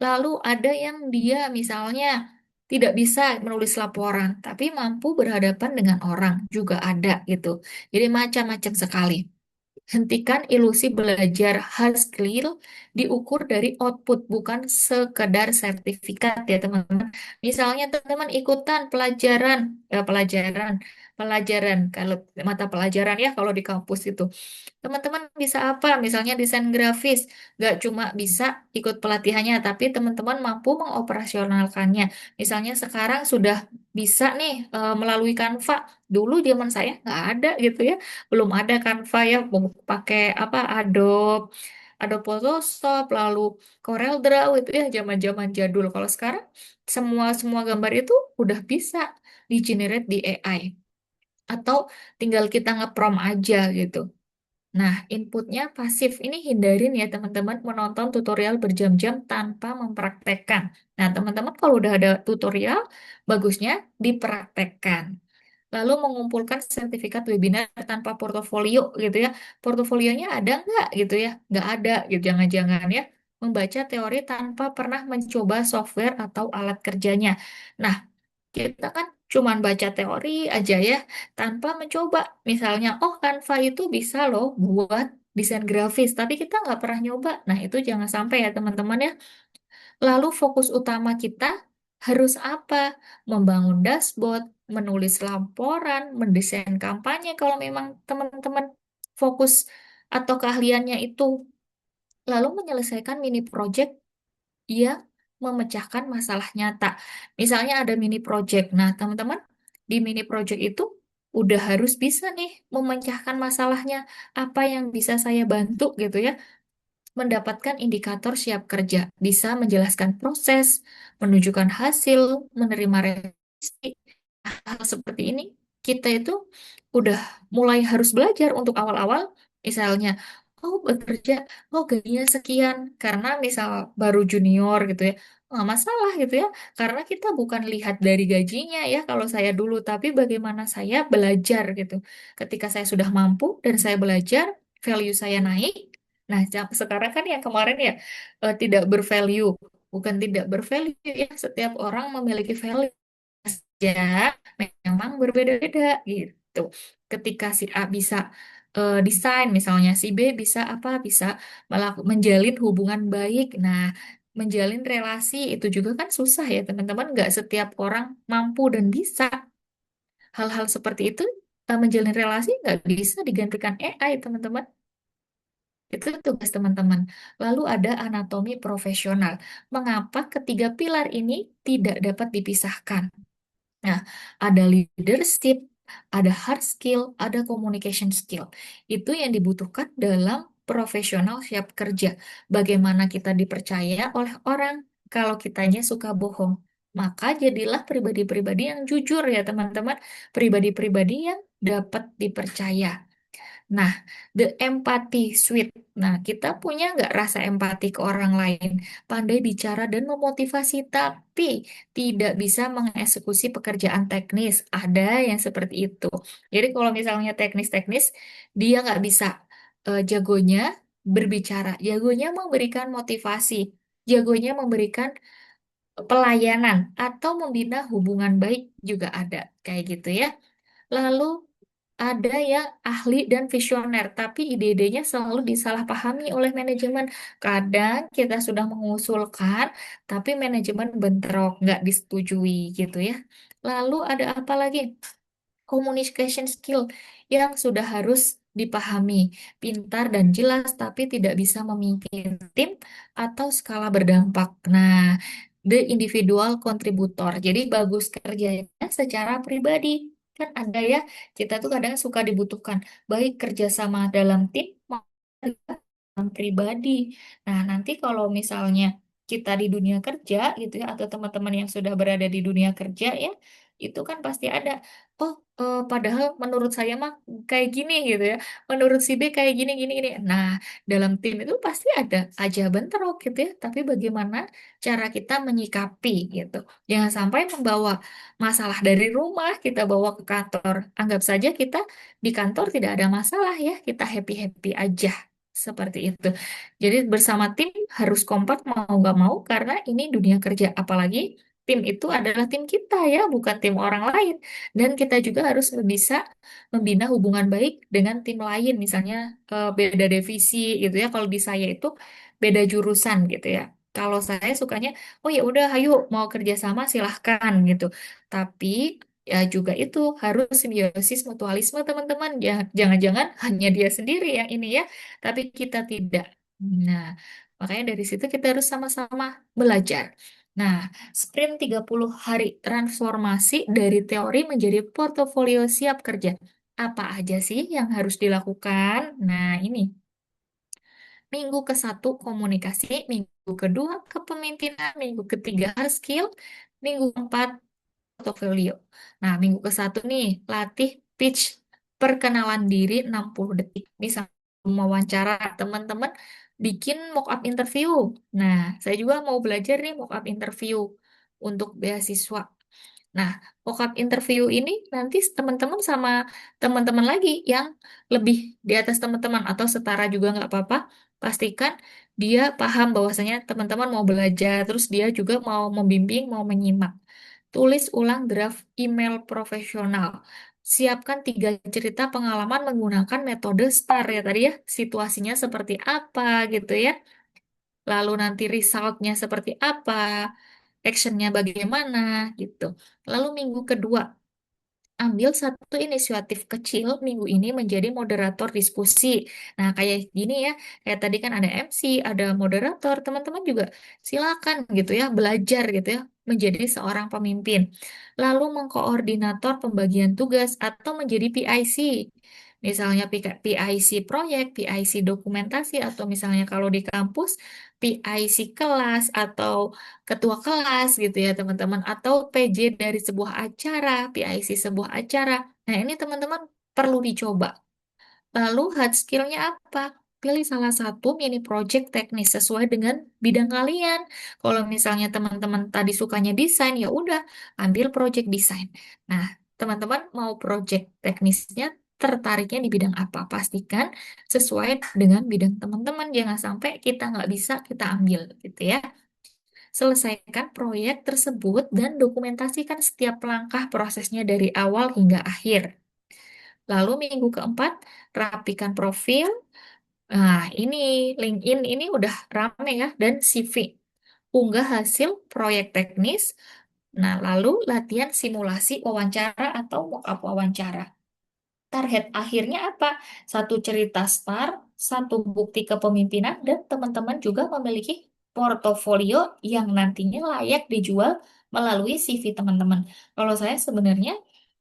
Lalu ada yang dia misalnya tidak bisa menulis laporan, tapi mampu berhadapan dengan orang juga ada gitu. Jadi macam-macam sekali. Hentikan ilusi belajar hard skill diukur dari output, bukan sekedar sertifikat ya teman-teman. Misalnya teman-teman ikutan pelajaran kalau mata pelajaran ya kalau di kampus itu. Teman-teman bisa apa? Misalnya desain grafis, nggak cuma bisa ikut pelatihannya, tapi teman-teman mampu mengoperasionalkannya. Misalnya sekarang sudah bisa nih melalui Canva. Dulu zaman saya nggak ada gitu ya, belum ada Canva ya, mau pakai apa Adobe, Adobe Photoshop, lalu Corel Draw itu ya zaman-zaman jadul. Kalau sekarang semua semua gambar itu udah bisa di generate di AI atau tinggal kita nge-prompt aja gitu. Nah, inputnya pasif ini hindarin ya teman-teman menonton tutorial berjam-jam tanpa mempraktekkan. Nah, teman-teman kalau udah ada tutorial, bagusnya dipraktekkan. Lalu mengumpulkan sertifikat webinar tanpa portofolio gitu ya. Portofolionya ada nggak gitu ya? Nggak ada gitu, jangan-jangan ya. Membaca teori tanpa pernah mencoba software atau alat kerjanya. Nah, kita kan cuman baca teori aja ya, tanpa mencoba. Misalnya, oh Canva itu bisa loh buat desain grafis, tapi kita nggak pernah nyoba. Nah, itu jangan sampai ya teman-teman ya. Lalu fokus utama kita harus apa? Membangun dashboard, menulis laporan, mendesain kampanye kalau memang teman-teman fokus atau keahliannya itu. Lalu menyelesaikan mini project yang memecahkan masalah nyata. Misalnya ada mini project. Nah, teman-teman, di mini project itu udah harus bisa nih memecahkan masalahnya. Apa yang bisa saya bantu gitu ya. Mendapatkan indikator siap kerja. Bisa menjelaskan proses, menunjukkan hasil, menerima revisi. Hal seperti ini, kita itu udah mulai harus belajar untuk awal-awal. Misalnya, oh bekerja, oh gajinya sekian. Karena misal baru junior gitu ya, nggak masalah gitu ya. Karena kita bukan lihat dari gajinya ya kalau saya dulu, tapi bagaimana saya belajar gitu. Ketika saya sudah mampu dan saya belajar, value saya naik. Nah, sekarang kan yang kemarin ya tidak bervalue. Bukan tidak bervalue ya, setiap orang memiliki value saja memang berbeda-beda gitu. Ketika si A bisa desain, misalnya si B bisa apa? Bisa menjalin hubungan baik. Nah, menjalin relasi itu juga kan susah ya teman-teman. Nggak setiap orang mampu dan bisa. Hal-hal seperti itu menjalin relasi nggak bisa digantikan AI teman-teman. Itu tugas teman-teman. Lalu ada anatomi profesional. Mengapa ketiga pilar ini tidak dapat dipisahkan? Nah, ada leadership, ada hard skill, ada communication skill. Itu yang dibutuhkan dalam profesional siap kerja. Bagaimana kita dipercaya oleh orang kalau kitanya suka bohong. Maka jadilah pribadi-pribadi yang jujur ya teman-teman. Pribadi-pribadi yang dapat dipercaya. Nah, the empathy suite. Nah, kita punya nggak rasa empati ke orang lain? Pandai bicara dan memotivasi, tapi tidak bisa mengeksekusi pekerjaan teknis. Ada yang seperti itu. Jadi kalau misalnya teknis-teknis, dia nggak bisa jagonya berbicara, jagonya memberikan motivasi, jagonya memberikan pelayanan atau membina hubungan baik juga ada kayak gitu ya. Lalu ada yang ahli dan visioner, tapi ide-idenya selalu disalahpahami oleh manajemen. Kadang kita sudah mengusulkan, tapi manajemen bentrok, nggak disetujui gitu ya. Lalu ada apa lagi? Communication skill yang sudah harus dipahami, pintar dan jelas, tapi tidak bisa memimpin tim atau skala berdampak. Nah, the individual contributor. Jadi bagus kerjanya secara pribadi. Kan ada ya, kita tuh kadang suka dibutuhkan baik kerjasama dalam tim maupun dalam pribadi. Nah, nanti kalau misalnya kita di dunia kerja gitu ya, atau teman-teman yang sudah berada di dunia kerja ya, itu kan pasti ada. Oh, padahal menurut saya mah kayak gini gitu ya. Menurut si B kayak gini, gini, gini. Nah, dalam tim itu pasti ada aja bentrok gitu ya. Tapi bagaimana cara kita menyikapi gitu. Jangan sampai membawa masalah dari rumah, kita bawa ke kantor. Anggap saja kita di kantor tidak ada masalah ya. Kita happy-happy aja. Seperti itu. Jadi bersama tim harus kompak mau nggak mau karena ini dunia kerja. Apalagi tim itu adalah tim kita ya, bukan tim orang lain. Dan kita juga harus bisa membina hubungan baik dengan tim lain, misalnya beda divisi gitu ya. Kalau di saya itu beda jurusan gitu ya. Kalau saya sukanya, oh ya udah, ayo mau kerjasama silahkan gitu. Tapi ya juga itu harus simbiosis mutualisme teman-teman. Jangan-jangan hanya dia sendiri yang ini ya, tapi kita tidak. Nah, makanya dari situ kita harus sama-sama belajar. Nah, sprint 30 hari transformasi dari teori menjadi portofolio siap kerja. Apa aja sih yang harus dilakukan? Nah, ini. Minggu ke-1 komunikasi, minggu kedua kepemimpinan, minggu ketiga hard skill, minggu keempat portofolio. Nah, minggu ke-1 nih, latih pitch perkenalan diri 60 detik. Misal mewawancara teman-teman bikin mock up interview. Nah, saya juga mau belajar nih mock up interview untuk beasiswa. Nah, mock-up interview ini nanti teman-teman sama teman-teman lagi yang lebih di atas teman-teman atau setara juga nggak apa-apa. Pastikan dia paham bahwasanya teman-teman mau belajar, terus dia juga mau membimbing, mau menyimak. Tulis ulang draft email profesional. Siapkan 3 cerita pengalaman menggunakan metode STAR ya tadi ya. Situasinya seperti apa gitu ya. Lalu nanti resultnya seperti apa, actionnya bagaimana gitu. Lalu minggu kedua, ambil satu inisiatif kecil minggu ini menjadi moderator diskusi. Nah, kayak gini ya, kayak tadi kan ada MC, ada moderator, teman-teman juga silakan gitu ya, belajar gitu ya, menjadi seorang pemimpin. Lalu mengkoordinator pembagian tugas atau menjadi PIC. Misalnya PIC proyek, PIC dokumentasi, atau misalnya kalau di kampus, PIC kelas atau ketua kelas gitu ya teman-teman, atau PJ dari sebuah acara, PIC sebuah acara. Nah ini teman-teman perlu dicoba. Lalu hard skill-nya apa? Pilih salah satu mini project teknis sesuai dengan bidang kalian. Kalau misalnya teman-teman tadi sukanya desain, ya udah ambil project desain. Nah, teman-teman mau project teknisnya tertariknya di bidang apa? Pastikan sesuai dengan bidang teman-teman. Jangan sampai kita nggak bisa kita ambil gitu ya. Selesaikan proyek tersebut dan dokumentasikan setiap langkah prosesnya dari awal hingga akhir. Lalu minggu keempat, rapikan profil. Nah, ini LinkedIn ini udah rame ya, dan CV. Unggah hasil proyek teknis. Nah, lalu latihan simulasi wawancara atau mock-up wawancara. Target akhirnya apa? Satu cerita STAR, satu bukti kepemimpinan, dan teman-teman juga memiliki portofolio yang nantinya layak dijual melalui CV teman-teman. Kalau saya sebenarnya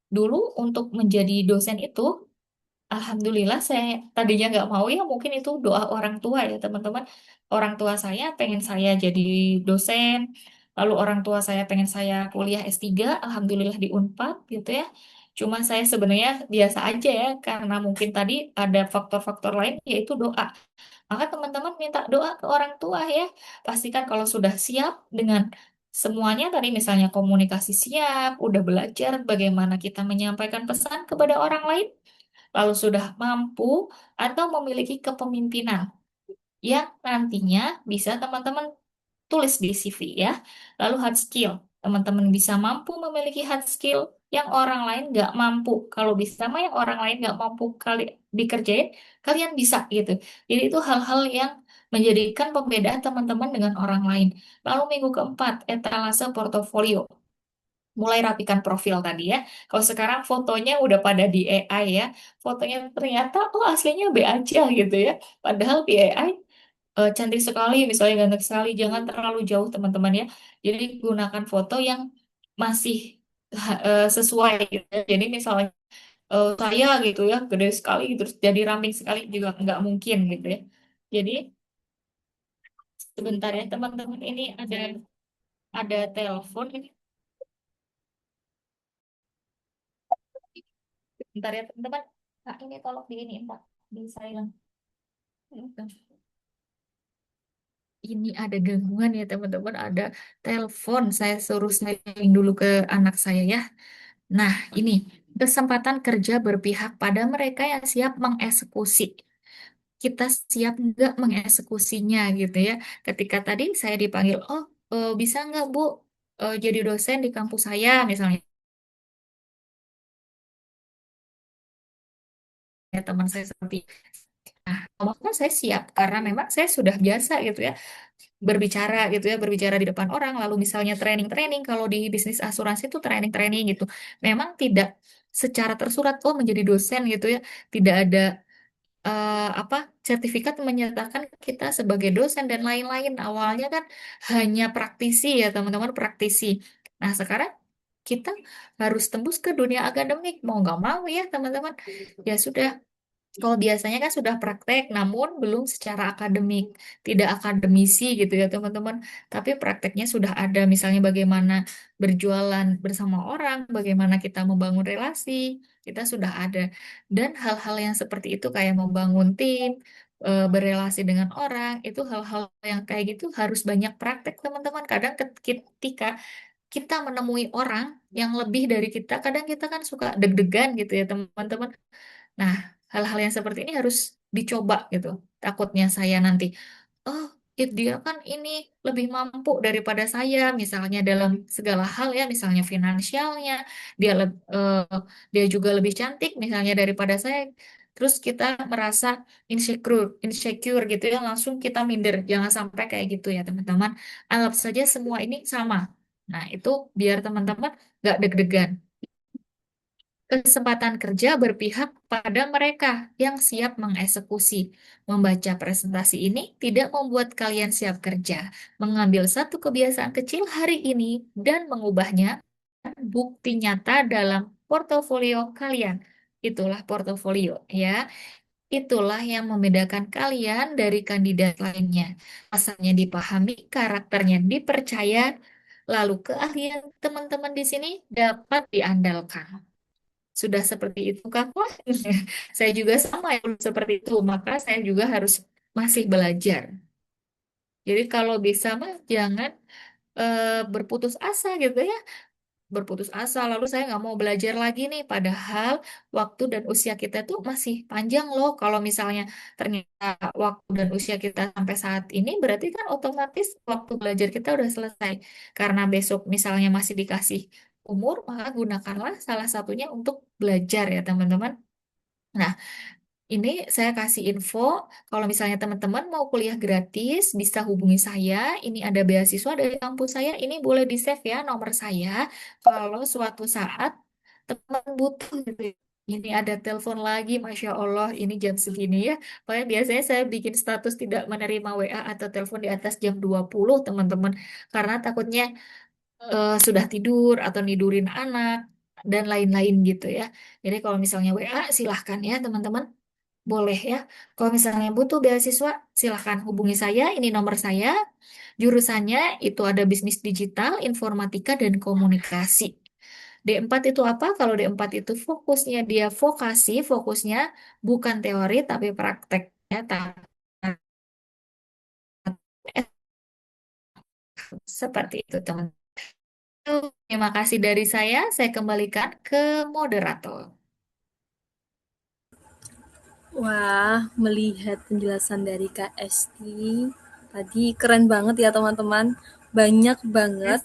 dulu untuk menjadi dosen itu, alhamdulillah saya tadinya nggak mau ya, mungkin itu doa orang tua ya teman-teman. Orang tua saya pengen saya jadi dosen, lalu orang tua saya pengen saya kuliah S3, alhamdulillah di Unpad gitu ya. Cuma saya sebenarnya biasa aja ya, karena mungkin tadi ada faktor-faktor lain yaitu doa. Maka teman-teman minta doa ke orang tua ya. Pastikan kalau sudah siap dengan semuanya tadi, misalnya komunikasi siap, udah belajar bagaimana kita menyampaikan pesan kepada orang lain, lalu sudah mampu atau memiliki kepemimpinan yang nantinya bisa teman-teman tulis di CV ya. Lalu hard skill, teman-teman bisa mampu memiliki hard skill yang orang lain nggak mampu. Kalau bisa mah yang orang lain nggak mampu kali dikerjain, kalian bisa gitu. Jadi itu hal-hal yang menjadikan pembedaan teman-teman dengan orang lain. Lalu minggu keempat, etalase portofolio. Mulai rapikan profil tadi ya. Kalau sekarang fotonya udah pada di AI ya, fotonya ternyata oh aslinya B aja gitu ya. Padahal di AI cantik sekali, misalnya ganteng sekali, jangan terlalu jauh teman-teman ya. Jadi gunakan foto yang masih sesuai gitu ya. Jadi misalnya saya gitu ya, gede sekali, terus jadi ramping sekali juga nggak mungkin gitu ya. Jadi sebentar ya teman-teman, ini ada telepon ini. Bentar ya teman-teman. Nah, ini tolong di ini, Mbak, di silent. Ini ada gangguan ya teman-teman, ada telepon. Saya suruh silent dulu ke anak saya ya. Nah, ini kesempatan kerja berpihak pada mereka yang siap mengeksekusi. Kita siap nggak mengeksekusinya gitu ya. Ketika tadi saya dipanggil, oh bisa nggak Bu jadi dosen di kampus saya misalnya. Ya, teman saya seperti nah, waktu saya siap karena memang saya sudah biasa gitu ya berbicara gitu ya berbicara di depan orang lalu misalnya training-training kalau di bisnis asuransi itu training-training gitu memang tidak secara tersurat oh menjadi dosen gitu ya tidak ada apa sertifikat menyatakan kita sebagai dosen dan lain-lain awalnya kan hanya praktisi ya teman-teman praktisi nah sekarang kita harus tembus ke dunia akademik mau nggak mau ya teman-teman ya sudah kalau biasanya kan sudah praktek, namun belum secara akademik, tidak akademisi gitu ya teman-teman. Tapi prakteknya sudah ada, misalnya bagaimana berjualan bersama orang, bagaimana kita membangun relasi, kita sudah ada. Dan hal-hal yang seperti itu kayak membangun tim, berelasi dengan orang, itu hal-hal yang kayak gitu harus banyak praktek teman-teman. Kadang ketika kita menemui orang yang lebih dari kita, kadang kita kan suka deg-degan gitu ya teman-teman. Nah, hal-hal yang seperti ini harus dicoba gitu. Takutnya saya nanti, oh, dia kan ini lebih mampu daripada saya, misalnya dalam segala hal ya, misalnya finansialnya, dia juga lebih cantik misalnya daripada saya. Terus kita merasa insecure gitu ya, langsung kita minder. Jangan sampai kayak gitu ya teman-teman. Anggap saja semua ini sama. Nah, itu biar teman-teman gak deg-degan. Kesempatan kerja berpihak pada mereka yang siap mengeksekusi. Membaca presentasi ini tidak membuat kalian siap kerja. Mengambil satu kebiasaan kecil hari ini dan mengubahnya bukti nyata dalam portofolio kalian. Itulah portofolio ya. Itulah yang membedakan kalian dari kandidat lainnya. Asalnya dipahami, karakternya dipercaya, lalu keahlian teman-teman di sini dapat diandalkan. Sudah seperti itu kakak, saya juga sama ya seperti itu, maka saya juga harus masih belajar. Jadi kalau bisa mah jangan berputus asa gitu ya, berputus asa lalu saya nggak mau belajar lagi nih, padahal waktu dan usia kita tuh masih panjang loh. Kalau misalnya ternyata waktu dan usia kita sampai saat ini, berarti kan otomatis waktu belajar kita udah selesai. Karena besok misalnya masih dikasih umur, maka gunakanlah salah satunya untuk belajar ya teman-teman. Nah, ini saya kasih info, kalau misalnya teman-teman mau kuliah gratis, bisa hubungi saya. Ini ada beasiswa dari kampus saya, ini boleh di-save ya nomor saya. Kalau suatu saat teman butuh gitu ya. Ini ada telepon lagi, Masya Allah, ini jam segini ya. Pokoknya biasanya saya bikin status tidak menerima WA atau telepon di atas jam 20 teman-teman. Karena takutnya sudah tidur atau nidurin anak, dan lain-lain gitu ya. Jadi kalau misalnya WA, silahkan ya teman-teman. Boleh ya. Kalau misalnya butuh beasiswa, silahkan hubungi saya. Ini nomor saya. Jurusannya itu ada bisnis digital, informatika, dan komunikasi. D4 itu apa? Kalau D4 itu fokusnya dia vokasi, fokusnya bukan teori tapi praktek. Ya, seperti itu teman. Terima kasih dari saya kembalikan ke moderator. Wah, melihat penjelasan dari Kak Esti, tadi keren banget ya teman-teman. Banyak banget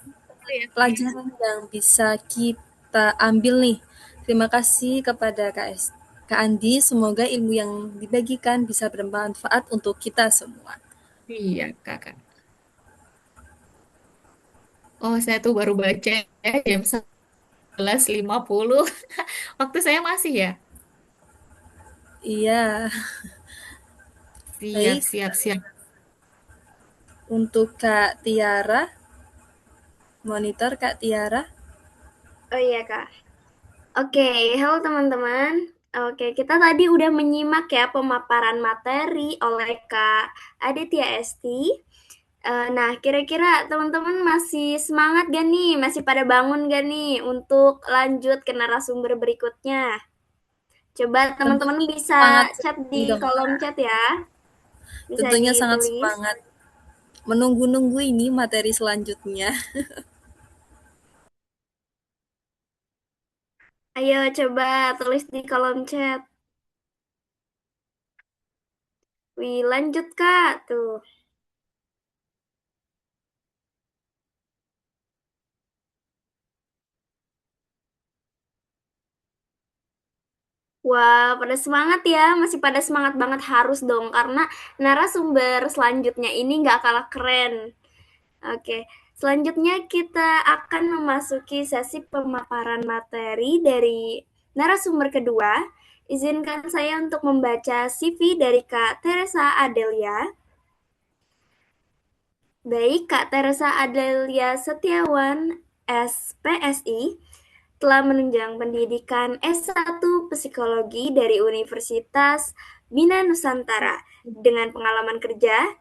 pelajaran yang bisa kita ambil nih. Terima kasih kepada Kak Andi, semoga ilmu yang dibagikan bisa bermanfaat untuk kita semua. Iya, kakak. Oh, saya tuh baru baca ya, jam 11.50. Waktu saya masih ya. Iya, Siap, baik. siap, siap. Untuk Kak Tiara, monitor Kak Tiara. Oh iya Kak. Oke, halo teman-teman. Oke, kita tadi udah menyimak ya pemaparan materi oleh Kak Aditya Esti. Nah, kira-kira teman-teman masih semangat gak nih? Masih pada bangun gak nih untuk lanjut ke narasumber berikutnya? Coba teman-teman Tentunya bisa sangat chat sekali di dong, kolom Kak. chat ya. Bisa Tentunya sangat ditulis. semangat menunggu-nunggu ini materi selanjutnya. Ayo coba tulis di kolom chat. Wih, lanjut Kak. Tuh. Wah, pada semangat ya. Masih pada semangat banget harus dong, karena narasumber selanjutnya ini nggak kalah keren. Oke, selanjutnya kita akan memasuki sesi pemaparan materi dari narasumber kedua. Izinkan saya untuk membaca CV dari Kak Teresa Adelia. Baik, Kak Teresa Adelia Setiawan, SPSI, telah menunjang pendidikan S1 Psikologi dari Universitas Bina Nusantara dengan pengalaman kerja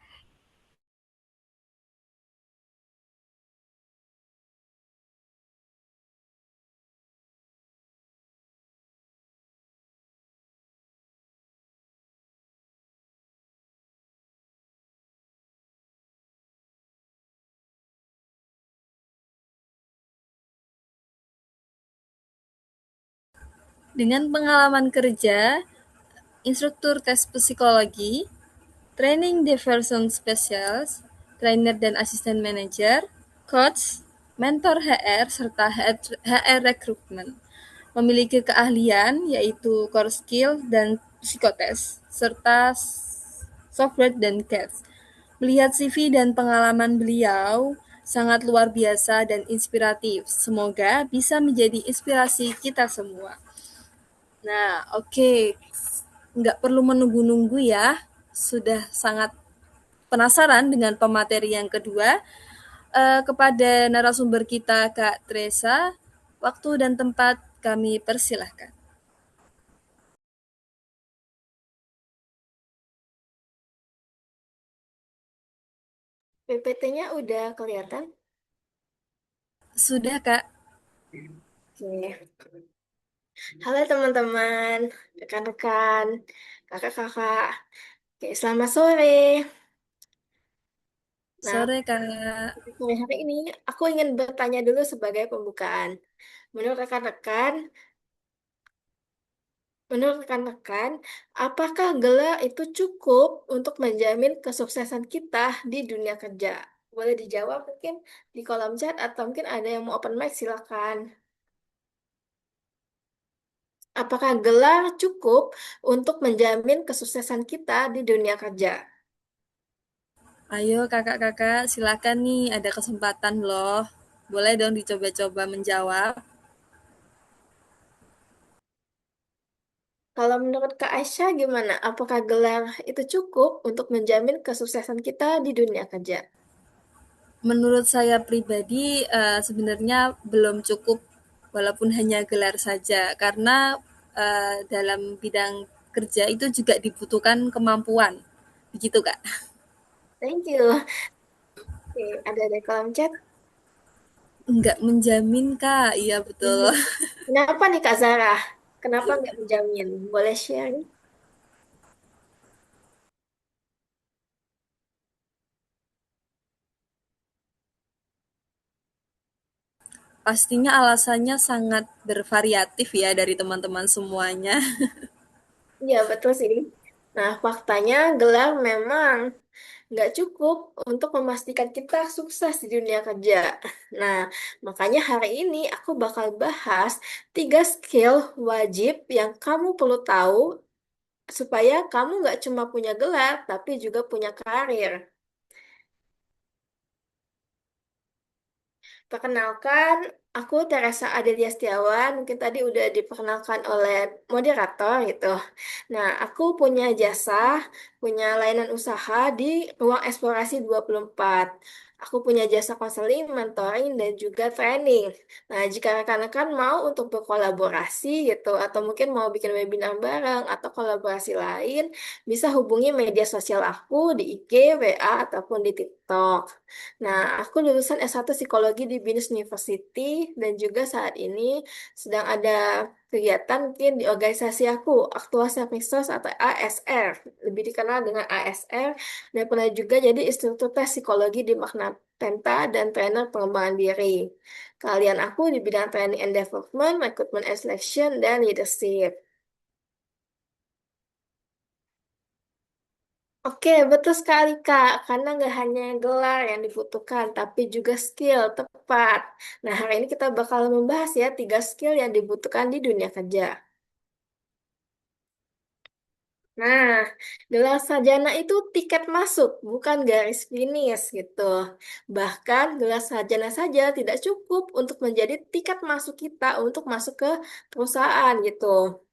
Dengan pengalaman kerja, instruktur tes psikologi, training diversion specialist, trainer dan asisten manager, coach, mentor HR, serta HR recruitment. Memiliki keahlian yaitu core skill dan psikotes, serta software dan CAS. Melihat CV dan pengalaman beliau sangat luar biasa dan inspiratif. Semoga bisa menjadi inspirasi kita semua. Nah, oke. Nggak perlu menunggu-nunggu ya. Sudah sangat penasaran dengan pemateri yang kedua. Kepada narasumber kita, Kak Teresa, waktu dan tempat kami persilahkan. PPT-nya udah kelihatan? Sudah, Kak. Oke. Halo teman-teman, rekan-rekan, kakak-kakak. Oke, selamat sore. Nah, Sore, Kak. sore hari ini aku ingin bertanya dulu sebagai pembukaan. Menurut rekan-rekan, menurut rekan-rekan, apakah gelar itu cukup untuk menjamin kesuksesan kita di dunia kerja? Boleh dijawab mungkin di kolom chat atau mungkin ada yang mau open mic, silakan. Apakah gelar cukup untuk menjamin kesuksesan kita di dunia kerja? Ayo, kakak-kakak, silakan nih. Ada kesempatan loh. Boleh dong dicoba-coba menjawab. Kalau menurut Kak Aisyah gimana? Apakah gelar itu cukup untuk menjamin kesuksesan kita di dunia kerja? Menurut saya pribadi, sebenarnya belum cukup walaupun hanya gelar saja, karena dalam bidang kerja itu juga dibutuhkan kemampuan. Begitu, Kak. Thank you. Oke, ada di kolom chat. Enggak menjamin, Kak. Iya, betul. Hmm. Kenapa nih Kak Zara? Kenapa nggak menjamin? Boleh share? Pastinya alasannya sangat bervariatif ya dari teman-teman semuanya. Iya, betul sih. Nah, faktanya gelar memang nggak cukup untuk memastikan kita sukses di dunia kerja. Nah, makanya hari ini aku bakal bahas 3 skill wajib yang kamu perlu tahu supaya kamu nggak cuma punya gelar, tapi juga punya karir. Perkenalkan, aku Teresa Adelia Setiawan. Mungkin tadi udah diperkenalkan oleh moderator gitu. Nah, aku punya jasa, punya layanan usaha di Ruang Eksplorasi 24. Aku punya jasa konseling, mentoring, dan juga training. Nah, jika rekan-rekan mau untuk berkolaborasi gitu, atau mungkin mau bikin webinar bareng, atau kolaborasi lain, bisa hubungi media sosial aku di IG, WA, ataupun di TikTok. Nah, aku lulusan S1 Psikologi di BINUS University dan juga saat ini sedang ada kegiatan mungkin di organisasi aku, Aktual Self Resource atau ASR, lebih dikenal dengan ASR, dan pernah juga jadi instruktur tes psikologi di Magna Penta dan trainer pengembangan diri. Kalian aku di bidang training and development, recruitment and selection, dan leadership. Oke, betul sekali Kak. Karena nggak hanya gelar yang dibutuhkan, tapi juga skill tepat. Nah, hari ini kita bakal membahas ya 3 skill yang dibutuhkan di dunia kerja. Nah, gelar sarjana itu tiket masuk, bukan garis finish gitu. Bahkan gelar sarjana saja tidak cukup untuk menjadi tiket masuk kita untuk masuk ke perusahaan gitu.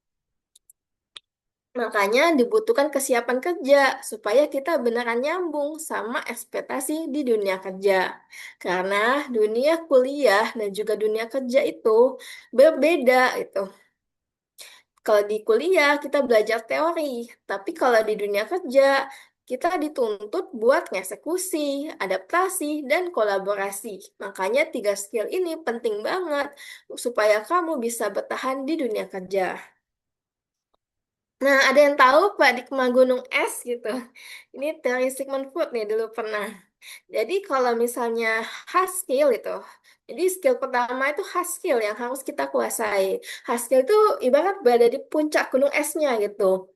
Makanya dibutuhkan kesiapan kerja supaya kita beneran nyambung sama ekspektasi di dunia kerja. Karena dunia kuliah dan juga dunia kerja itu berbeda itu. Kalau di kuliah kita belajar teori, tapi kalau di dunia kerja kita dituntut buat ngeksekusi, adaptasi, dan kolaborasi. Makanya tiga skill ini penting banget supaya kamu bisa bertahan di dunia kerja. Nah, ada yang tahu Pak di Gunung Es gitu. Ini teori Sigmund Freud nih dulu pernah. Jadi kalau misalnya hard skill itu, jadi skill pertama itu hard skill yang harus kita kuasai. Hard skill itu ibarat berada di puncak gunung esnya gitu.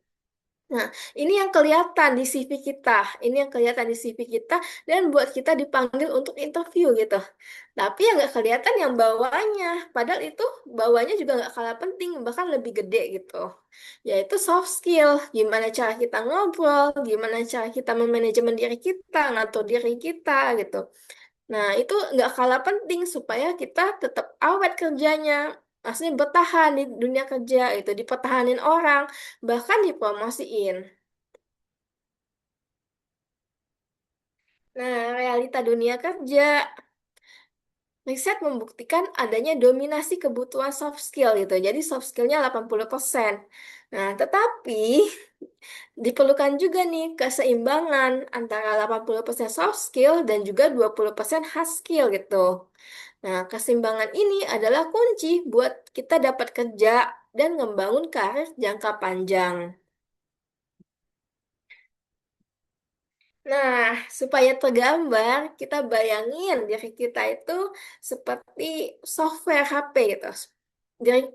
Nah, ini yang kelihatan di CV kita, ini yang kelihatan di CV kita dan buat kita dipanggil untuk interview gitu. Tapi yang nggak kelihatan yang bawahnya, padahal itu bawahnya juga nggak kalah penting, bahkan lebih gede gitu. Yaitu soft skill, gimana cara kita ngobrol, gimana cara kita memanajemen diri kita, ngatur diri kita gitu. Nah, itu nggak kalah penting supaya kita tetap awet kerjanya. Maksudnya bertahan di dunia kerja itu, dipertahanin orang, bahkan dipromosiin. Nah, realita dunia kerja, riset membuktikan adanya dominasi kebutuhan soft skill gitu. Jadi soft skillnya 80%. Nah, tetapi diperlukan juga nih keseimbangan antara 80% soft skill dan juga 20% hard skill gitu. Nah, keseimbangan ini adalah kunci buat kita dapat kerja dan membangun karir jangka panjang. Nah, supaya tergambar, kita bayangin diri kita itu seperti software HP gitu.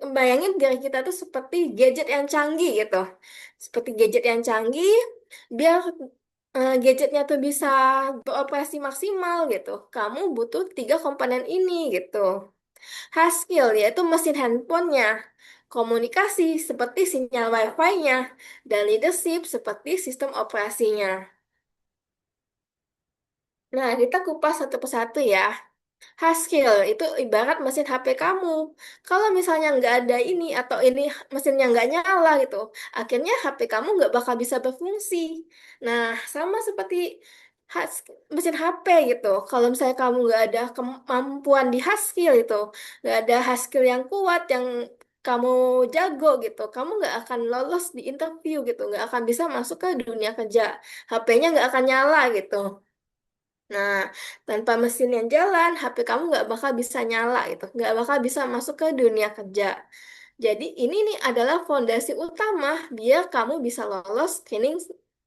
Bayangin diri kita tuh seperti gadget yang canggih gitu. Seperti gadget yang canggih, biar gadgetnya tuh bisa beroperasi maksimal gitu. Kamu butuh tiga komponen ini gitu. Hard skill yaitu mesin handphonenya, komunikasi seperti sinyal Wi-Fi-nya, dan leadership seperti sistem operasinya. Nah, kita kupas satu persatu ya. Hard skill itu ibarat mesin HP kamu. Kalau misalnya nggak ada ini atau ini mesinnya nggak nyala gitu, akhirnya HP kamu nggak bakal bisa berfungsi. Nah, sama seperti mesin HP gitu. Kalau misalnya kamu nggak ada kemampuan di hard skill itu, nggak ada hard skill yang kuat yang kamu jago gitu, kamu nggak akan lolos di interview gitu, nggak akan bisa masuk ke dunia kerja. HP-nya nggak akan nyala gitu. Nah, tanpa mesin yang jalan, HP kamu nggak bakal bisa nyala gitu, nggak bakal bisa masuk ke dunia kerja. Jadi ini nih adalah fondasi utama biar kamu bisa lolos screening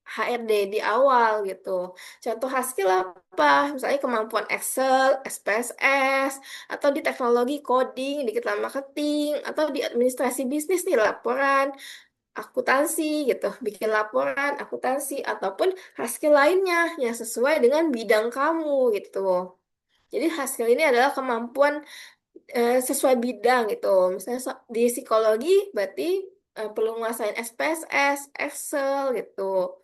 HRD di awal gitu. Contoh hasil apa? Misalnya kemampuan Excel, SPSS, atau di teknologi coding, digital marketing, atau di administrasi bisnis nih laporan, akuntansi gitu, bikin laporan, akuntansi, ataupun hasil lainnya yang sesuai dengan bidang kamu gitu. Jadi hasil ini adalah kemampuan sesuai bidang gitu. Misalnya di psikologi berarti perlu nguasain SPSS, Excel gitu.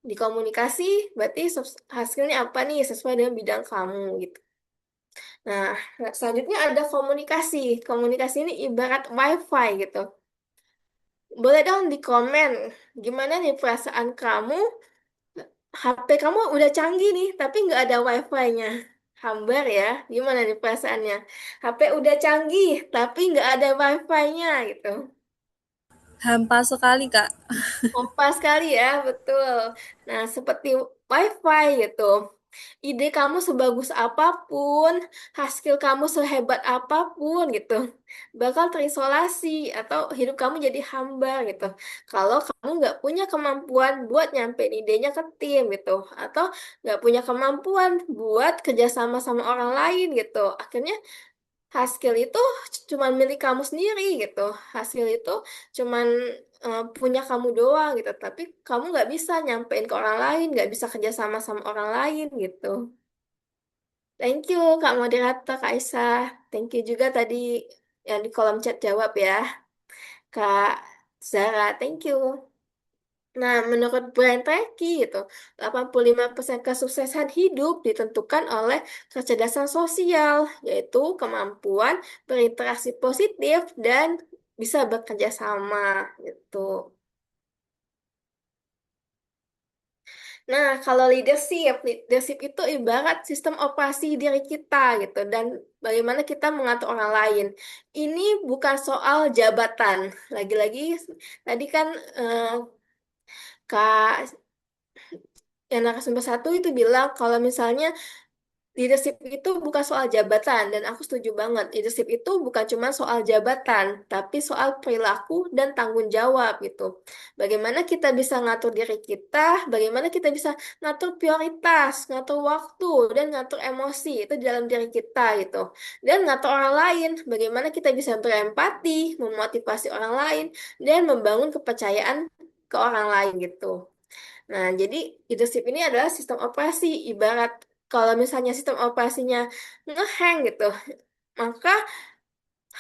Di komunikasi berarti hasilnya apa nih sesuai dengan bidang kamu gitu. Nah, selanjutnya ada komunikasi. Komunikasi ini ibarat WiFi gitu. Boleh dong di komen gimana nih perasaan kamu, HP kamu udah canggih nih, tapi nggak ada wifi-nya. Hambar ya, gimana nih perasaannya? HP udah canggih, tapi nggak ada wifi-nya gitu. Hampa sekali, Kak. Pas sekali ya, betul. Nah, seperti wifi gitu. Ide kamu sebagus apapun, hasil kamu sehebat apapun gitu, bakal terisolasi atau hidup kamu jadi hambar gitu. Kalau kamu nggak punya kemampuan buat nyampein idenya ke tim gitu, atau nggak punya kemampuan buat kerjasama sama orang lain gitu, akhirnya hasil itu cuman milik kamu sendiri gitu. Hasil itu cuman punya kamu doang gitu. Tapi kamu nggak bisa nyampein ke orang lain, nggak bisa kerjasama sama orang lain gitu. Thank you Kak Moderator, Kak Aisyah. Thank you juga tadi yang di kolom chat jawab ya. Kak Zara, thank you. Nah, menurut Brian Tracy gitu, 85% kesuksesan hidup ditentukan oleh kecerdasan sosial, yaitu kemampuan berinteraksi positif dan bisa bekerja sama gitu. Nah, kalau leadership itu ibarat sistem operasi diri kita gitu, dan bagaimana kita mengatur orang lain. Ini bukan soal jabatan. Lagi-lagi tadi kan Kak yang narasumber satu itu bilang kalau misalnya leadership itu bukan soal jabatan, dan aku setuju banget. Leadership itu bukan cuma soal jabatan, tapi soal perilaku dan tanggung jawab gitu. Bagaimana kita bisa ngatur diri kita, bagaimana kita bisa ngatur prioritas, ngatur waktu, dan ngatur emosi itu di dalam diri kita gitu. Dan ngatur orang lain, bagaimana kita bisa berempati, memotivasi orang lain, dan membangun kepercayaan ke orang lain gitu. Nah, jadi leadership ini adalah sistem operasi. Ibarat kalau misalnya sistem operasinya ngehang gitu, maka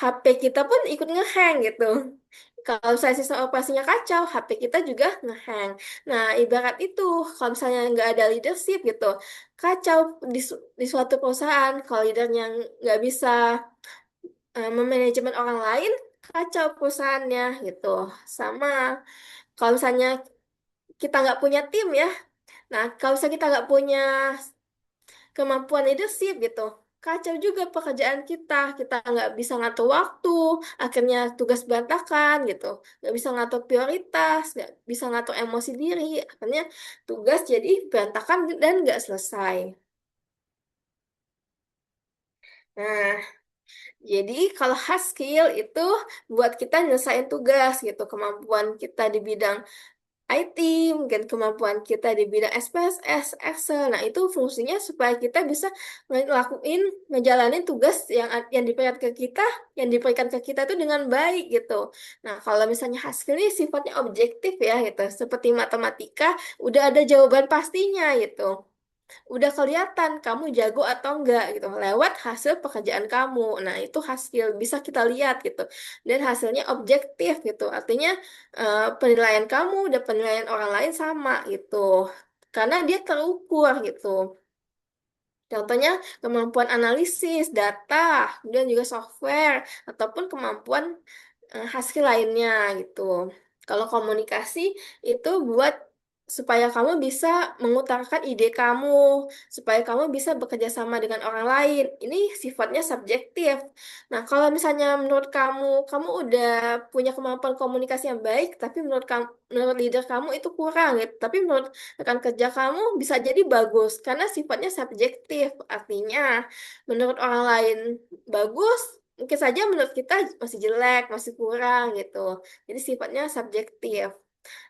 HP kita pun ikut ngehang gitu. Kalau misalnya sistem operasinya kacau, HP kita juga ngehang. Nah, ibarat itu, kalau misalnya nggak ada leadership gitu, kacau di suatu perusahaan, kalau leadernya nggak bisa memanajemen orang lain, kacau perusahaannya gitu. Sama, kalau misalnya kita nggak punya tim ya, nah, kalau misalnya kita nggak punya kemampuan leadership gitu, kacau juga pekerjaan kita. Kita nggak bisa ngatur waktu, akhirnya tugas berantakan gitu. Nggak bisa ngatur prioritas, nggak bisa ngatur emosi diri, akhirnya tugas jadi berantakan dan nggak selesai. Nah, jadi kalau hard skill itu buat kita nyelesain tugas gitu, kemampuan kita di bidang IT, mungkin kemampuan kita di bidang SPSS, Excel. Nah, itu fungsinya supaya kita bisa ngelakuin, ngejalanin tugas yang diberikan ke kita, itu dengan baik gitu. Nah, kalau misalnya hasil ini sifatnya objektif ya gitu, seperti matematika, udah ada jawaban pastinya gitu. Udah kelihatan kamu jago atau enggak gitu lewat hasil pekerjaan kamu. Nah, itu hasil bisa kita lihat gitu. Dan hasilnya objektif gitu. Artinya penilaian kamu dan penilaian orang lain sama gitu. Karena dia terukur gitu. Contohnya kemampuan analisis data, kemudian juga software ataupun kemampuan skill lainnya gitu. Kalau komunikasi itu buat supaya kamu bisa mengutarakan ide kamu, supaya kamu bisa bekerja sama dengan orang lain. Ini sifatnya subjektif. Nah, kalau misalnya menurut kamu udah punya kemampuan komunikasi yang baik, tapi menurut leader kamu itu kurang gitu. Tapi menurut rekan kerja kamu bisa jadi bagus karena sifatnya subjektif. Artinya, menurut orang lain bagus, mungkin saja menurut kita masih jelek, masih kurang gitu. Jadi sifatnya subjektif.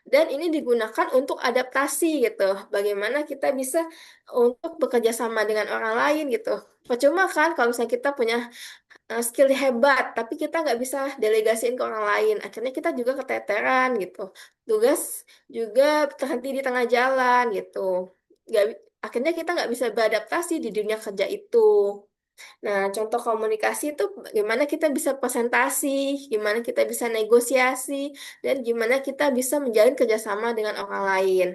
Dan ini digunakan untuk adaptasi gitu. Bagaimana kita bisa untuk bekerja sama dengan orang lain gitu. Percuma kan kalau misalnya kita punya skill hebat, tapi kita nggak bisa delegasiin ke orang lain. Akhirnya kita juga keteteran gitu. Tugas juga terhenti di tengah jalan gitu. Nggak, akhirnya kita nggak bisa beradaptasi di dunia kerja itu. Nah, contoh komunikasi itu gimana kita bisa presentasi, gimana kita bisa negosiasi, dan gimana kita bisa menjalin kerjasama dengan orang lain.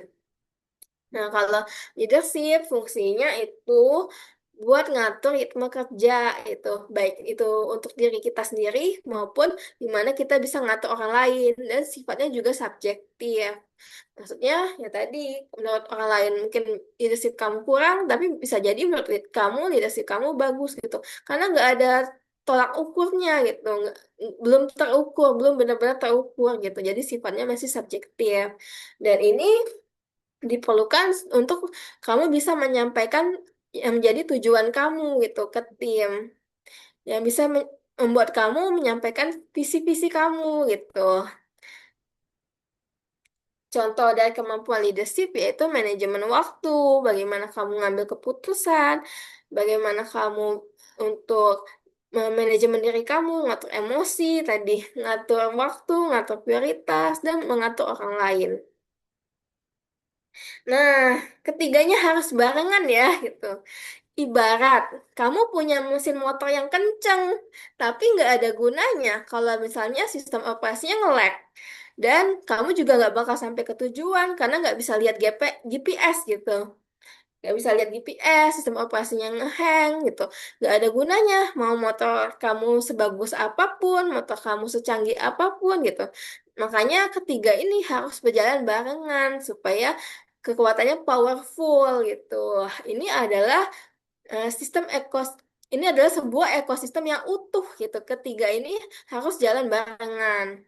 Nah, kalau leadership fungsinya itu buat ngatur ritme kerja itu, baik itu untuk diri kita sendiri maupun gimana kita bisa ngatur orang lain dan sifatnya juga subjektif. Maksudnya ya tadi menurut orang lain mungkin leadership kamu kurang, tapi bisa jadi menurut kamu leadership kamu bagus gitu. Karena nggak ada tolak ukurnya gitu, belum terukur, belum benar-benar terukur gitu. Jadi sifatnya masih subjektif. Dan ini diperlukan untuk kamu bisa menyampaikan yang menjadi tujuan kamu gitu ke tim, yang bisa membuat kamu menyampaikan visi-visi kamu gitu. Contoh dari kemampuan leadership yaitu manajemen waktu, bagaimana kamu ngambil keputusan, bagaimana kamu untuk manajemen diri kamu, ngatur emosi, tadi ngatur waktu, ngatur prioritas, dan mengatur orang lain. Nah, ketiganya harus barengan ya gitu. Ibarat kamu punya mesin motor yang kenceng, tapi nggak ada gunanya kalau misalnya sistem operasinya nge-lag. Dan kamu juga nggak bakal sampai ke tujuan karena nggak bisa lihat GPS gitu. Nggak bisa lihat GPS, sistem operasinya ngehang gitu. Nggak ada gunanya, mau motor kamu sebagus apapun, motor kamu secanggih apapun gitu. Makanya ketiga ini harus berjalan barengan supaya kekuatannya powerful gitu. Ini adalah sistem ini adalah sebuah ekosistem yang utuh gitu. Ketiga ini harus jalan barengan.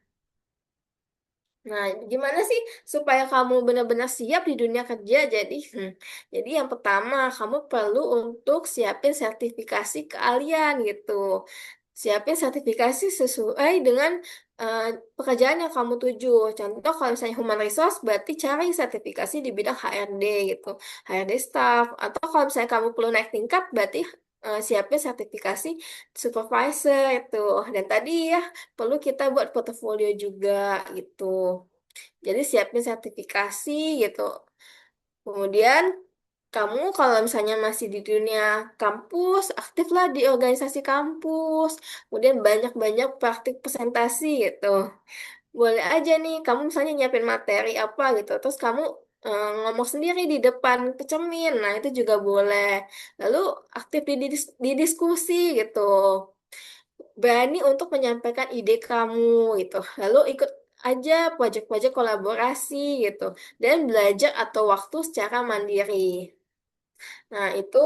Nah, gimana sih supaya kamu benar-benar siap di dunia kerja? Jadi yang pertama kamu perlu untuk siapin sertifikasi keahlian gitu. Siapin sertifikasi sesuai dengan eh, pekerjaan yang kamu tuju. Contoh kalau misalnya human resource berarti cari sertifikasi di bidang HRD gitu, HRD staff. Atau kalau misalnya kamu perlu naik tingkat berarti siapin sertifikasi supervisor itu. Dan tadi ya perlu kita buat portofolio juga gitu. Jadi siapin sertifikasi gitu. Kemudian kamu kalau misalnya masih di dunia kampus, aktiflah di organisasi kampus. Kemudian banyak-banyak praktik presentasi gitu. Boleh aja nih, kamu misalnya nyiapin materi apa gitu. Terus kamu ngomong sendiri di depan ke cermin. Nah, itu juga boleh. Lalu aktif di diskusi gitu, berani untuk menyampaikan ide kamu gitu. Lalu ikut aja proyek-proyek kolaborasi gitu dan belajar atau waktu secara mandiri. Nah, itu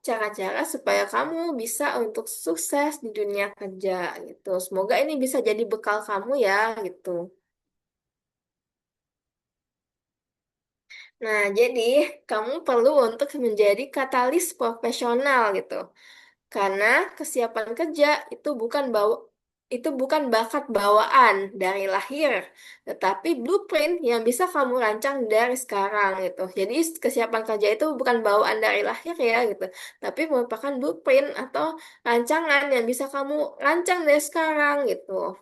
cara-cara supaya kamu bisa untuk sukses di dunia kerja gitu. Semoga ini bisa jadi bekal kamu ya gitu. Nah, jadi kamu perlu untuk menjadi katalis profesional gitu. Karena kesiapan kerja itu bukan bakat bawaan dari lahir, tetapi blueprint yang bisa kamu rancang dari sekarang gitu. Jadi kesiapan kerja itu bukan bawaan dari lahir ya gitu, tapi merupakan blueprint atau rancangan yang bisa kamu rancang dari sekarang gitu.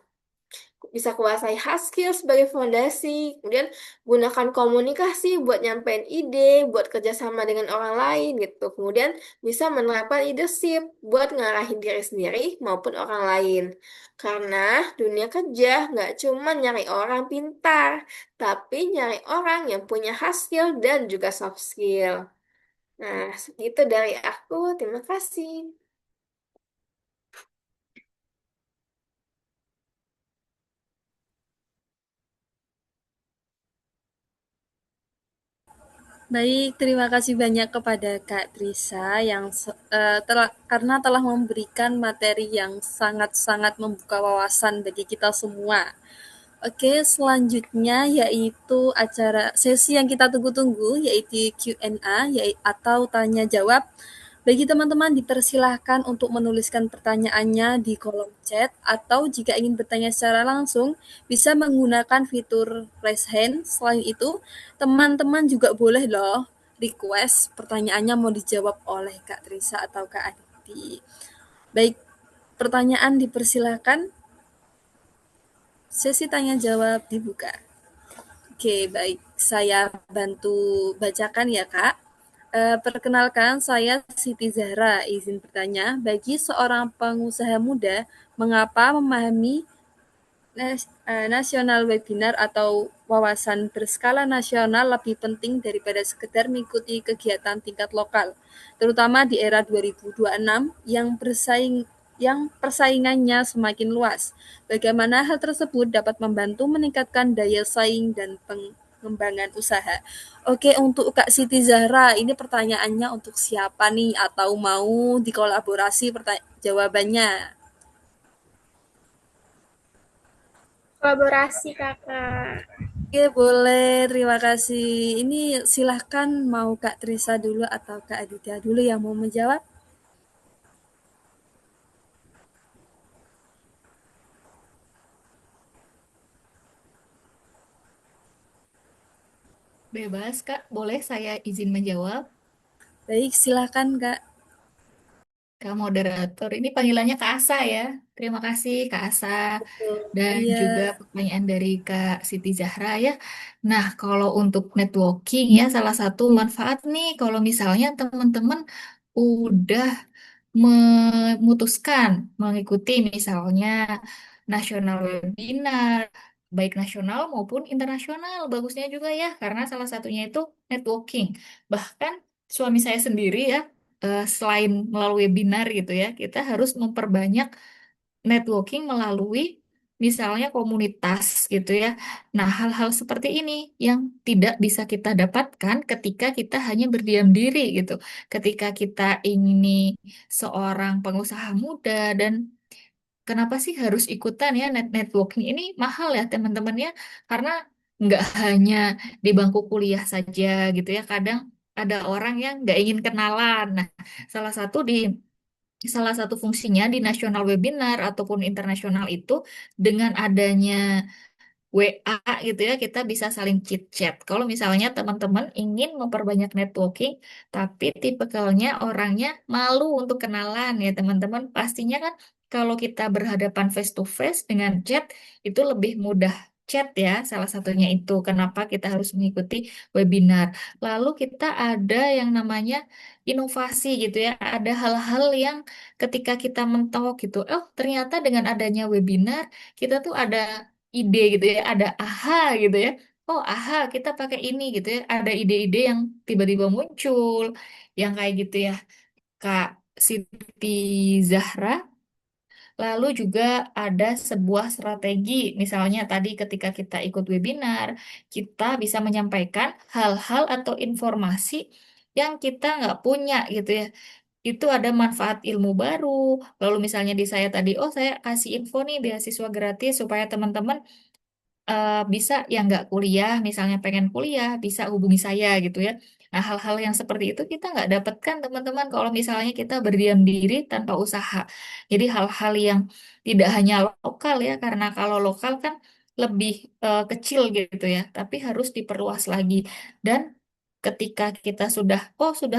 Bisa kuasai hard skill sebagai fondasi, kemudian gunakan komunikasi buat nyampein ide, buat kerjasama dengan orang lain gitu, kemudian bisa menerapkan leadership buat ngarahin diri sendiri maupun orang lain. Karena dunia kerja nggak cuma nyari orang pintar, tapi nyari orang yang punya hard skill dan juga soft skill. Nah, segitu dari aku. Terima kasih. Baik, terima kasih banyak kepada Kak Trisa yang karena telah memberikan materi yang sangat-sangat membuka wawasan bagi kita semua. Oke, selanjutnya yaitu acara sesi yang kita tunggu-tunggu yaitu Q&A atau tanya jawab. Bagi teman-teman dipersilahkan untuk menuliskan pertanyaannya di kolom chat atau jika ingin bertanya secara langsung bisa menggunakan fitur raise hand. Selain itu, teman-teman juga boleh loh request pertanyaannya mau dijawab oleh Kak Trisa atau Kak Aditi. Baik, pertanyaan dipersilahkan. Sesi tanya jawab dibuka. Oke, baik. Saya bantu bacakan ya, Kak. Perkenalkan, saya Siti Zahra. Izin bertanya, bagi seorang pengusaha muda, mengapa memahami nasional webinar atau wawasan berskala nasional lebih penting daripada sekedar mengikuti kegiatan tingkat lokal, terutama di era 2026 yang persaingannya semakin luas. Bagaimana hal tersebut dapat membantu meningkatkan daya saing dan pengembangan usaha? Oke, untuk Kak Siti Zahra, ini pertanyaannya untuk siapa nih atau mau dikolaborasi jawabannya? Kolaborasi kakak. Oke, boleh. Terima kasih. Ini silahkan mau Kak Trisa dulu atau Kak Aditya dulu yang mau menjawab. Bebas, Kak. Boleh saya izin menjawab? Baik, silahkan Kak. Kak moderator, ini panggilannya Kak Asa ya. Terima kasih Kak Asa. Betul. Dan Iya, juga pertanyaan dari Kak Siti Zahra ya. Nah, kalau untuk networking ya, salah satu manfaat nih kalau misalnya teman-teman udah memutuskan mengikuti misalnya nasional webinar baik nasional maupun internasional. Bagusnya juga ya, karena salah satunya itu networking. Bahkan suami saya sendiri ya, selain melalui webinar gitu ya, kita harus memperbanyak networking melalui misalnya komunitas gitu ya. Nah, hal-hal seperti ini yang tidak bisa kita dapatkan ketika kita hanya berdiam diri gitu. Ketika kita ini seorang pengusaha muda dan kenapa sih harus ikutan ya networking ini mahal ya teman-teman ya, karena nggak hanya di bangku kuliah saja gitu ya. Kadang ada orang yang nggak ingin kenalan. Nah, salah satu di salah satu fungsinya di nasional webinar ataupun internasional itu dengan adanya WA gitu ya, kita bisa saling chit-chat. Kalau misalnya teman-teman ingin memperbanyak networking, tapi tipikalnya orangnya malu untuk kenalan ya teman-teman, pastinya kan kalau kita berhadapan face to face dengan chat, itu lebih mudah chat ya, salah satunya itu. Kenapa kita harus mengikuti webinar. Lalu kita ada yang namanya inovasi gitu ya, ada hal-hal yang ketika kita mentok gitu, oh ternyata dengan adanya webinar, kita tuh ada ide gitu ya, ada aha gitu ya. Oh, aha, kita pakai ini gitu ya. Ada ide-ide yang tiba-tiba muncul, yang kayak gitu ya. Kak Siti Zahra. Lalu juga ada sebuah strategi, misalnya tadi ketika kita ikut webinar, kita bisa menyampaikan hal-hal atau informasi yang kita nggak punya gitu ya. Itu ada manfaat ilmu baru. Lalu misalnya di saya tadi, oh saya kasih info nih beasiswa gratis supaya teman-teman bisa yang nggak kuliah, misalnya pengen kuliah, bisa hubungi saya gitu ya. Nah, hal-hal yang seperti itu kita nggak dapatkan teman-teman kalau misalnya kita berdiam diri tanpa usaha. Jadi hal-hal yang tidak hanya lokal ya, karena kalau lokal kan lebih kecil gitu ya, tapi harus diperluas lagi. Dan ketika kita sudah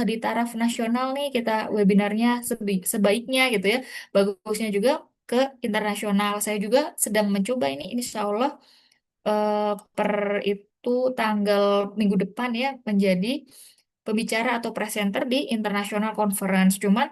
di taraf nasional nih, kita webinarnya sebaiknya gitu ya, bagusnya juga ke internasional. Saya juga sedang mencoba ini, insya Allah eh, per itu tanggal minggu depan ya menjadi pembicara atau presenter di international conference. Cuman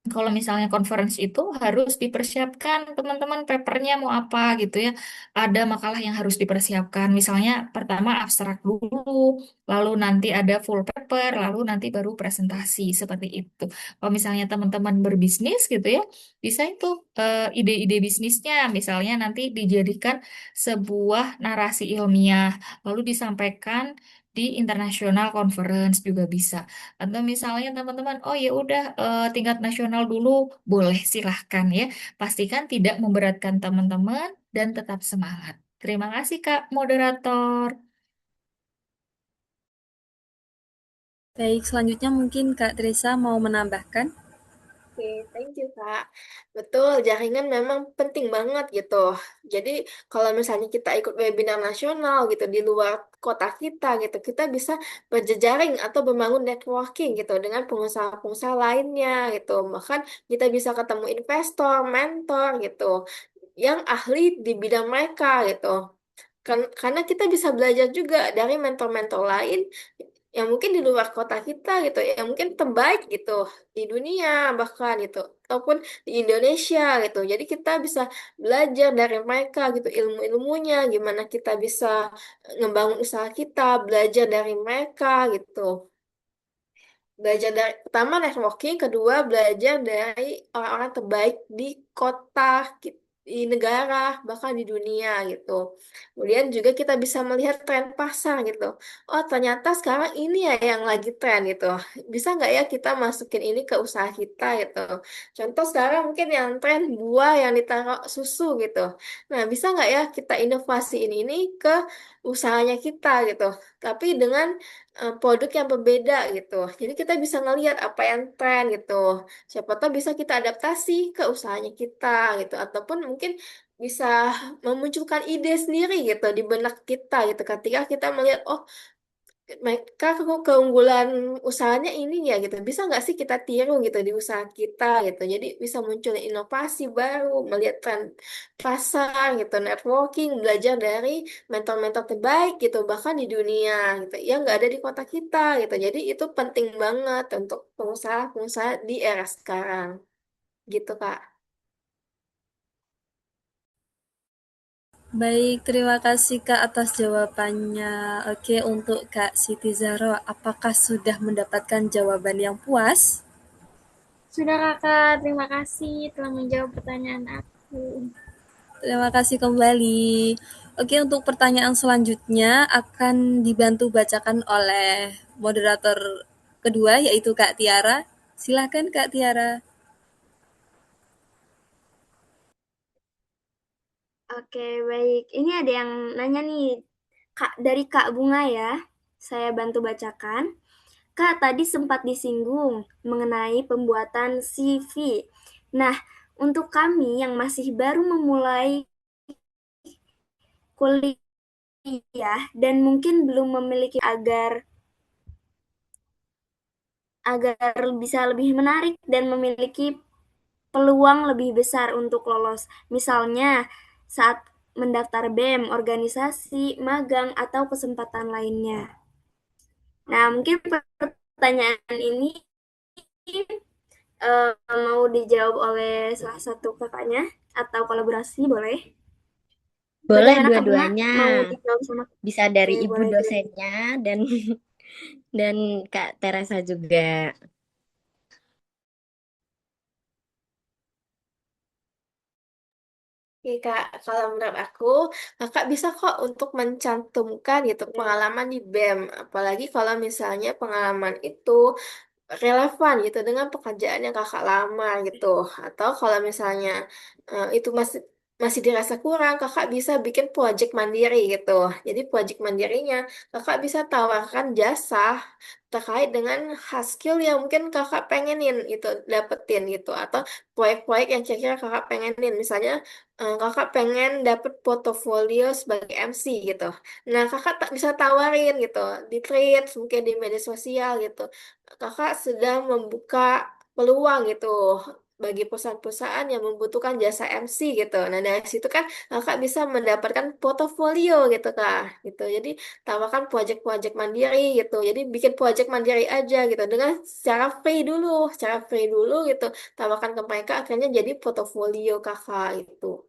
kalau misalnya conference itu harus dipersiapkan teman-teman papernya mau apa gitu ya. Ada makalah yang harus dipersiapkan. Misalnya pertama abstrak dulu, lalu nanti ada full paper, lalu nanti baru presentasi seperti itu. Kalau misalnya teman-teman berbisnis gitu ya, bisa itu ide-ide bisnisnya misalnya nanti dijadikan sebuah narasi ilmiah, lalu disampaikan di international conference juga bisa. Atau misalnya teman-teman, oh ya udah tingkat nasional dulu, boleh silahkan ya. Pastikan tidak memberatkan teman-teman dan tetap semangat. Terima kasih Kak Moderator. Baik, selanjutnya mungkin Kak Teresa mau menambahkan. Oke, thank you, Kak. Betul, jaringan memang penting banget gitu. Jadi, kalau misalnya kita ikut webinar nasional gitu di luar kota kita gitu, kita bisa berjejaring atau membangun networking gitu dengan pengusaha-pengusaha lainnya gitu. Bahkan kita bisa ketemu investor, mentor gitu, yang ahli di bidang mereka gitu. Karena kita bisa belajar juga dari mentor-mentor lain yang mungkin di luar kota kita gitu, yang mungkin terbaik gitu di dunia bahkan gitu, ataupun di Indonesia gitu. Jadi kita bisa belajar dari mereka gitu ilmu-ilmunya, gimana kita bisa ngebangun usaha kita, belajar dari mereka gitu. Belajar dari pertama networking, kedua belajar dari orang-orang terbaik di kota, di negara, bahkan di dunia gitu. Kemudian juga kita bisa melihat tren pasar gitu. Oh, ternyata sekarang ini ya yang lagi tren gitu. Bisa nggak ya kita masukin ini ke usaha kita gitu. Contoh sekarang mungkin yang tren buah yang ditaruh susu gitu. Nah, bisa nggak ya kita inovasiin ini ke usahanya kita gitu. Tapi dengan produk yang berbeda gitu. Jadi kita bisa ngelihat apa yang tren gitu. Siapa tahu bisa kita adaptasi ke usahanya kita gitu. Ataupun mungkin bisa memunculkan ide sendiri gitu di benak kita gitu. Ketika kita melihat, oh mereka keunggulan usahanya ini ya gitu. Bisa nggak sih kita tiru gitu di usaha kita gitu. Jadi bisa muncul inovasi baru, melihat tren pasar gitu, networking, belajar dari mentor-mentor terbaik gitu, bahkan di dunia gitu. Yang nggak ada di kota kita gitu. Jadi itu penting banget untuk pengusaha-pengusaha di era sekarang. Gitu, Kak. Baik, terima kasih Kak atas jawabannya. Oke, untuk Kak Siti Zahra, apakah sudah mendapatkan jawaban yang puas? Sudah kakak, terima kasih telah menjawab pertanyaan aku. Terima kasih kembali. Oke, untuk pertanyaan selanjutnya akan dibantu bacakan oleh moderator kedua, yaitu Kak Tiara. Silakan Kak Tiara. Oke, baik. Ini ada yang nanya nih, Kak, dari Kak Bunga ya. Saya bantu bacakan. Kak, tadi sempat disinggung mengenai pembuatan CV. Nah, untuk kami yang masih baru memulai kuliah dan mungkin belum memiliki agar bisa lebih menarik dan memiliki peluang lebih besar untuk lolos. Misalnya saat mendaftar BEM, organisasi, magang, atau kesempatan lainnya. Nah, mungkin pertanyaan ini mau dijawab oleh salah satu kakaknya atau kolaborasi boleh. Boleh Bagaimana Kak Bunga? dua-duanya. Mau dijawab sama? Bisa dari Oke, ibu boleh dua. dosennya dan dan Kak Teresa juga. Oke Kak, kalau menurut aku, kakak bisa kok untuk mencantumkan gitu pengalaman di BEM. Apalagi kalau misalnya pengalaman itu relevan gitu dengan pekerjaan yang kakak lamar gitu. Atau kalau misalnya itu masih masih dirasa kurang, kakak bisa bikin project mandiri gitu. Jadi project mandirinya kakak bisa tawarkan jasa terkait dengan hard skill yang mungkin kakak pengenin itu dapetin gitu. Atau proyek-proyek yang kira-kira kakak pengenin. Misalnya kakak pengen dapet portofolio sebagai MC gitu. Nah, kakak bisa tawarin gitu di Threads, mungkin di media sosial gitu. Kakak sedang membuka peluang gitu bagi perusahaan-perusahaan yang membutuhkan jasa MC gitu. Nah, dari situ kan kakak bisa mendapatkan portofolio gitu kak, gitu. Jadi tawarkan project-project mandiri gitu. Jadi bikin project mandiri aja gitu dengan secara free dulu gitu. Tawarkan ke mereka akhirnya jadi portofolio kakak gitu.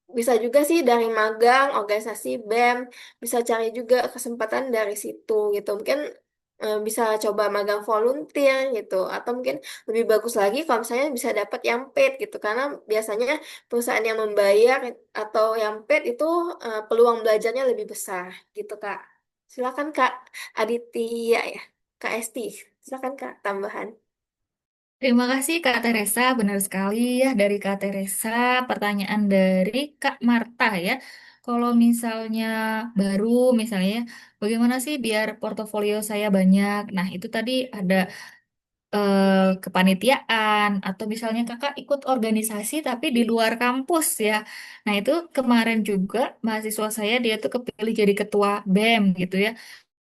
Bisa juga sih dari magang, organisasi BEM, bisa cari juga kesempatan dari situ gitu. Mungkin bisa coba magang volunteer gitu. Atau mungkin lebih bagus lagi kalau misalnya bisa dapat yang paid gitu. Karena biasanya perusahaan yang membayar atau yang paid itu peluang belajarnya lebih besar gitu Kak. Silakan Kak Aditya ya, Kak Esti. Silakan Kak tambahan. Terima kasih Kak Teresa, benar sekali ya dari Kak Teresa. Pertanyaan dari Kak Marta ya. Kalau misalnya baru, misalnya bagaimana sih biar portofolio saya banyak? Nah, itu tadi ada kepanitiaan atau misalnya kakak ikut organisasi tapi di luar kampus ya. Nah, itu kemarin juga mahasiswa saya dia tuh kepilih jadi ketua BEM gitu ya.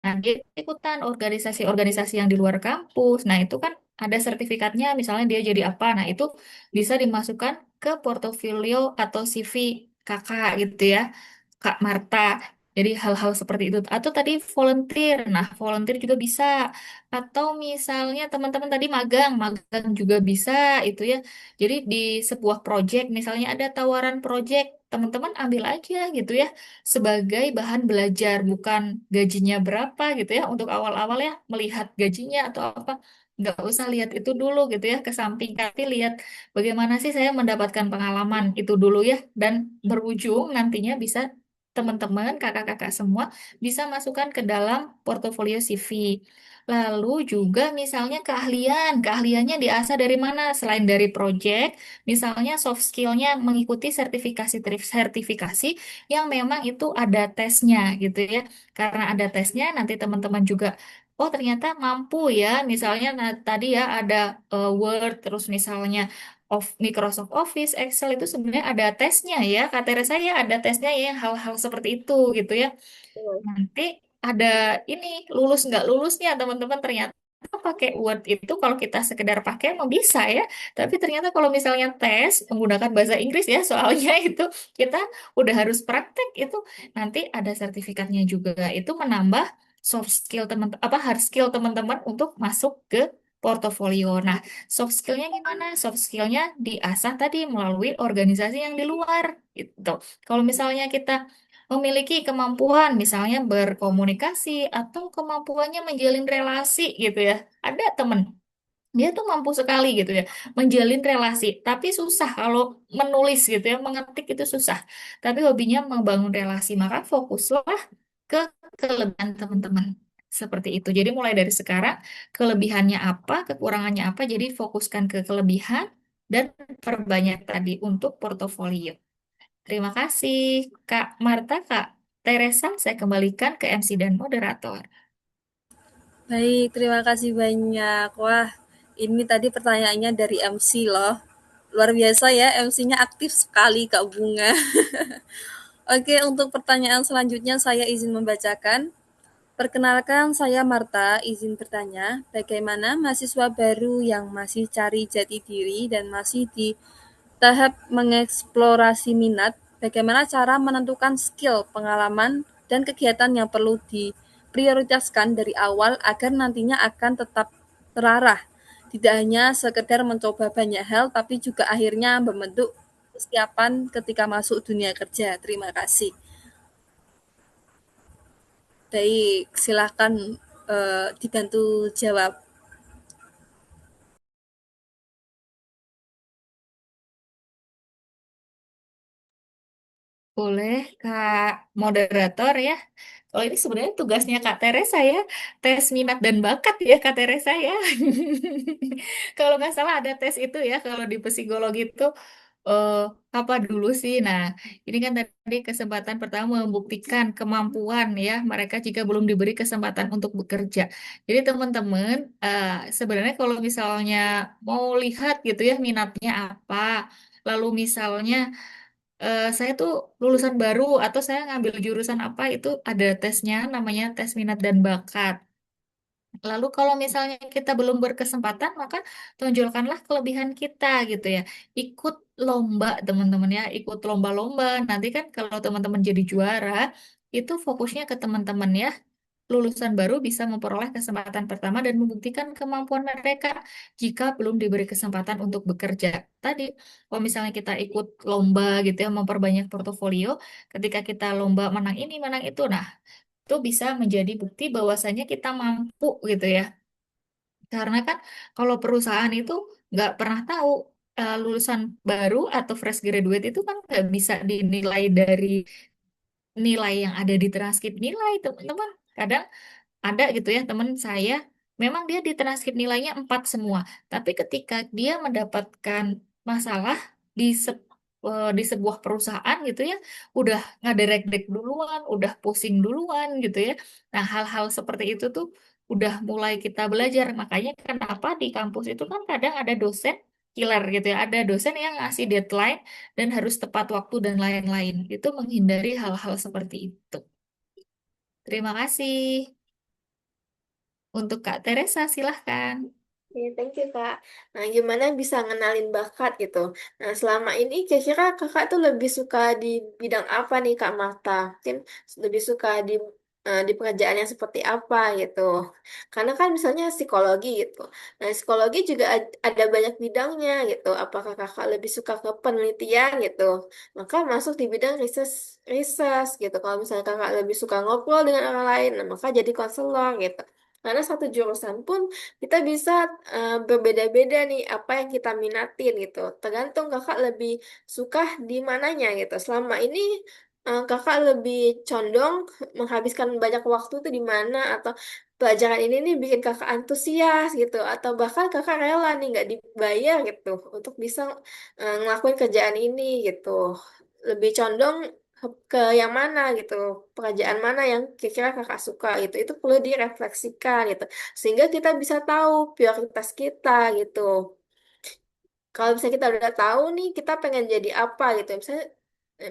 Nah, dia ikutan organisasi-organisasi yang di luar kampus. Nah, itu kan ada sertifikatnya, misalnya dia jadi apa. Nah, itu bisa dimasukkan ke portofolio atau CV kakak gitu ya, Kak Marta. Jadi hal-hal seperti itu. Atau tadi volunteer. Nah, volunteer juga bisa. Atau misalnya teman-teman tadi magang, magang juga bisa itu ya. Jadi di sebuah project, misalnya ada tawaran project, teman-teman ambil aja gitu ya sebagai bahan belajar, bukan gajinya berapa gitu ya untuk awal-awal ya melihat gajinya atau apa. Nggak usah lihat itu dulu gitu ya ke samping, tapi lihat bagaimana sih saya mendapatkan pengalaman itu dulu ya, dan berujung nantinya bisa teman-teman, kakak-kakak semua bisa masukkan ke dalam portofolio CV. Lalu juga misalnya keahliannya diasah dari mana? Selain dari project, misalnya soft skillnya mengikuti sertifikasi yang memang itu ada tesnya gitu ya. Karena ada tesnya, nanti teman-teman juga, oh ternyata mampu ya. Misalnya tadi ya ada Word, terus misalnya Microsoft Office, Excel itu sebenarnya ada tesnya ya. Kata saya ada tesnya ya, hal-hal seperti itu gitu ya. Nanti ada ini lulus nggak lulusnya teman-teman, ternyata pakai Word itu kalau kita sekedar pakai mau bisa ya. Tapi ternyata kalau misalnya tes menggunakan bahasa Inggris ya soalnya itu kita udah harus praktek itu, nanti ada sertifikatnya juga. Itu menambah soft skill teman hard skill teman-teman untuk masuk ke portofolio. Nah, soft skillnya gimana? Soft skillnya diasah tadi melalui organisasi yang di luar gitu. Kalau misalnya kita memiliki kemampuan misalnya berkomunikasi atau kemampuannya menjalin relasi gitu ya. Ada temen dia tuh mampu sekali gitu ya menjalin relasi, tapi susah kalau menulis gitu ya, mengetik itu susah. Tapi hobinya membangun relasi, maka fokuslah ke kelebihan teman-teman. Seperti itu. Jadi mulai dari sekarang, kelebihannya apa, kekurangannya apa, jadi fokuskan ke kelebihan dan perbanyak tadi untuk portofolio. Terima kasih, Kak Marta, Kak Teresa. Saya kembalikan ke MC dan moderator. Baik, terima kasih banyak. Wah, ini tadi pertanyaannya dari MC loh. Luar biasa ya, MC-nya aktif sekali Kak Bunga. Oke, untuk pertanyaan selanjutnya saya izin membacakan. Perkenalkan, saya Marta, izin bertanya, bagaimana mahasiswa baru yang masih cari jati diri dan masih di tahap mengeksplorasi minat, bagaimana cara menentukan skill, pengalaman, dan kegiatan yang perlu diprioritaskan dari awal agar nantinya akan tetap terarah. Tidak hanya sekedar mencoba banyak hal, tapi juga akhirnya membentuk kesiapan ketika masuk dunia kerja. Terima kasih. Baik, silakan dibantu jawab. Boleh, Kak Moderator ya. Kalau ini sebenarnya tugasnya Kak Teresa ya, tes minat dan bakat ya Kak Teresa ya. Kalau nggak salah ada tes itu ya, kalau di psikologi itu eh, apa dulu sih? Nah, ini kan tadi kesempatan pertama membuktikan kemampuan ya mereka jika belum diberi kesempatan untuk bekerja. Jadi teman-teman, sebenarnya kalau misalnya mau lihat gitu ya minatnya apa, lalu misalnya saya tuh lulusan baru atau saya ngambil jurusan apa itu ada tesnya namanya tes minat dan bakat. Lalu kalau misalnya kita belum berkesempatan maka tonjolkanlah kelebihan kita gitu ya. Ikut lomba teman-teman ya, ikut lomba-lomba. Nanti kan kalau teman-teman jadi juara itu fokusnya ke teman-teman ya. Lulusan baru bisa memperoleh kesempatan pertama dan membuktikan kemampuan mereka jika belum diberi kesempatan untuk bekerja. Tadi, kalau misalnya kita ikut lomba gitu ya, memperbanyak portofolio, ketika kita lomba menang ini, menang itu, nah, itu bisa menjadi bukti bahwasanya kita mampu gitu ya. Karena kan kalau perusahaan itu nggak pernah tahu lulusan baru atau fresh graduate itu kan nggak bisa dinilai dari nilai yang ada di transkrip nilai, teman-teman. Kadang ada gitu ya teman saya memang dia di transkrip nilainya 4 semua tapi ketika dia mendapatkan masalah di di sebuah perusahaan gitu ya udah ngaderek-dek duluan udah pusing duluan gitu ya. Nah hal-hal seperti itu tuh udah mulai kita belajar, makanya kenapa di kampus itu kan kadang ada dosen killer gitu ya, ada dosen yang ngasih deadline dan harus tepat waktu dan lain-lain, itu menghindari hal-hal seperti itu. Terima kasih. Untuk Kak Teresa, silahkan. Oke, thank you Kak. Nah, gimana bisa ngenalin bakat gitu? Nah, selama ini kira-kira Kakak tuh lebih suka di bidang apa nih Kak Marta? Mungkin lebih suka di pekerjaan yang seperti apa gitu. Karena kan misalnya psikologi gitu. Nah, psikologi juga ada banyak bidangnya gitu. Apakah Kakak lebih suka ke penelitian gitu? Maka masuk di bidang research research gitu. Kalau misalnya Kakak lebih suka ngobrol dengan orang lain, nah, maka jadi konselor gitu. Karena satu jurusan pun kita bisa berbeda-beda nih apa yang kita minatin gitu. Tergantung kakak lebih suka di mananya gitu. Selama ini kakak lebih condong menghabiskan banyak waktu tuh di mana atau pelajaran ini nih bikin kakak antusias gitu atau bahkan kakak rela nih nggak dibayar gitu untuk bisa ngelakuin kerjaan ini gitu. Lebih condong ke yang mana gitu, pekerjaan mana yang kira-kira kakak suka gitu. Itu perlu direfleksikan gitu sehingga kita bisa tahu prioritas kita gitu. Kalau misalnya kita udah tahu nih kita pengen jadi apa gitu,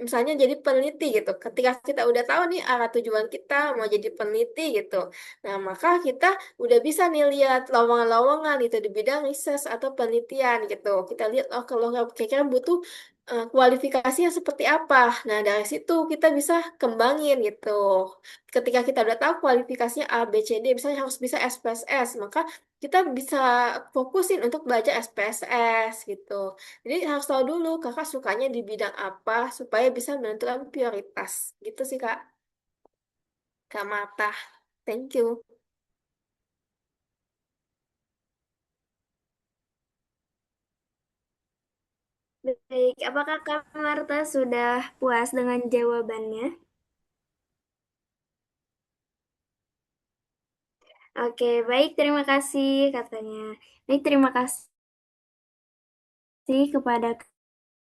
misalnya jadi peneliti gitu. Ketika kita udah tahu nih arah tujuan kita mau jadi peneliti gitu, nah maka kita udah bisa nih lihat lowongan-lowongan gitu di bidang riset atau penelitian gitu. Kita lihat oh kalau kira-kira butuh kualifikasinya seperti apa. Nah, dari situ kita bisa kembangin gitu. Ketika kita udah tahu kualifikasinya A, B, C, D, misalnya harus bisa SPSS, maka kita bisa fokusin untuk belajar SPSS gitu. Jadi harus tahu dulu kakak sukanya di bidang apa supaya bisa menentukan prioritas. Gitu sih Kak. Kak Mata. Thank you. Baik, apakah Kak Marta sudah puas dengan jawabannya? Oke, baik, terima kasih katanya. Baik, terima kasih kepada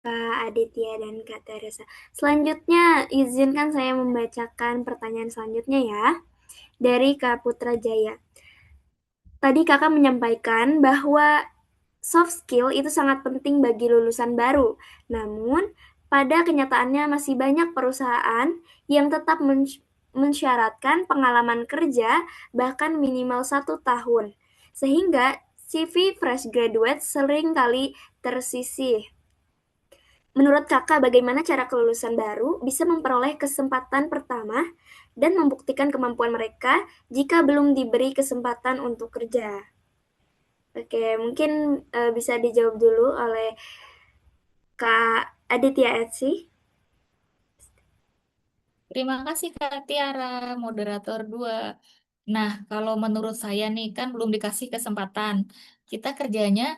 Kak Aditya dan Kak Teresa. Selanjutnya, izinkan saya membacakan pertanyaan selanjutnya ya, dari Kak Putra Jaya. Tadi kakak menyampaikan bahwa soft skill itu sangat penting bagi lulusan baru. Namun, pada kenyataannya masih banyak perusahaan yang tetap mensyaratkan pengalaman kerja bahkan minimal 1 tahun. Sehingga CV fresh graduate seringkali tersisih. Menurut kakak, bagaimana cara kelulusan baru bisa memperoleh kesempatan pertama dan membuktikan kemampuan mereka jika belum diberi kesempatan untuk kerja? Oke, mungkin bisa dijawab dulu oleh Kak Aditya Etsi. Terima kasih Kak Tiara, moderator 2. Nah, kalau menurut saya nih, kan belum dikasih kesempatan. Kita kerjanya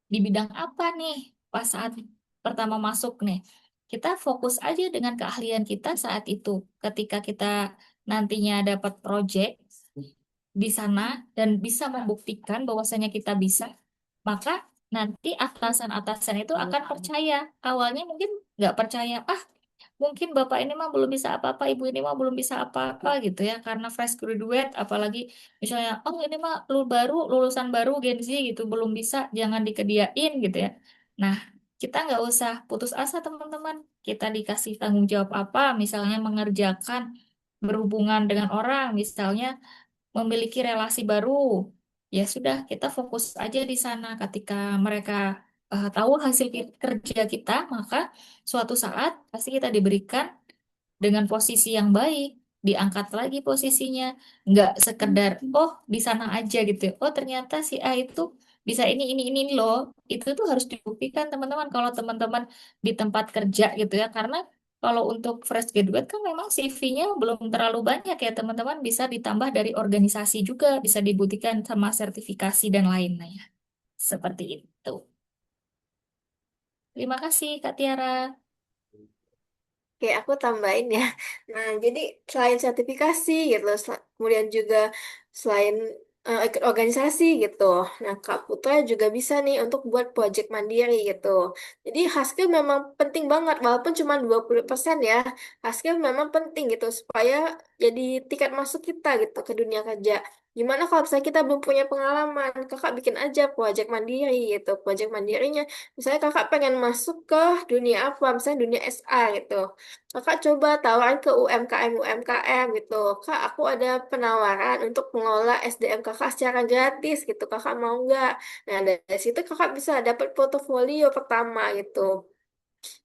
di bidang apa nih pas saat pertama masuk nih? Kita fokus aja dengan keahlian kita saat itu. Ketika kita nantinya dapat project di sana dan bisa membuktikan bahwasanya kita bisa, maka nanti atasan-atasan itu akan percaya. Awalnya mungkin nggak percaya, mungkin bapak ini mah belum bisa apa-apa, ibu ini mah belum bisa apa-apa gitu ya, karena fresh graduate, apalagi misalnya, oh ini mah lulusan baru Gen Z gitu, belum bisa, jangan dikediain gitu ya. Nah, kita nggak usah putus asa teman-teman. Kita dikasih tanggung jawab apa, misalnya mengerjakan berhubungan dengan orang, misalnya memiliki relasi baru. Ya sudah, kita fokus aja di sana. Ketika mereka tahu hasil kerja kita, maka suatu saat pasti kita diberikan dengan posisi yang baik, diangkat lagi posisinya, nggak sekedar oh di sana aja gitu ya. Oh ternyata si A itu bisa ini loh. Itu tuh harus dibuktikan teman-teman kalau teman-teman di tempat kerja gitu ya. Karena kalau untuk fresh graduate kan memang CV-nya belum terlalu banyak ya teman-teman, bisa ditambah dari organisasi juga, bisa dibuktikan sama sertifikasi dan lainnya. Seperti itu. Terima kasih Kak Tiara. Oke, aku tambahin ya. Nah, jadi selain sertifikasi gitu, kemudian juga selain ikut organisasi gitu. Nah, Kak Putra juga bisa nih untuk buat project mandiri gitu. Jadi hard skill memang penting banget, walaupun cuma 20% ya. Hard skill memang penting gitu, supaya jadi tiket masuk kita gitu ke dunia kerja. Gimana kalau misalnya kita belum punya pengalaman, kakak bikin aja project mandiri gitu. Project mandirinya, misalnya kakak pengen masuk ke dunia apa, misalnya dunia SA gitu. Kakak coba tawaran ke UMKM gitu. Kak, aku ada penawaran untuk mengelola SDM kakak secara gratis gitu. Kakak mau nggak? Nah, dari situ kakak bisa dapat portofolio pertama gitu,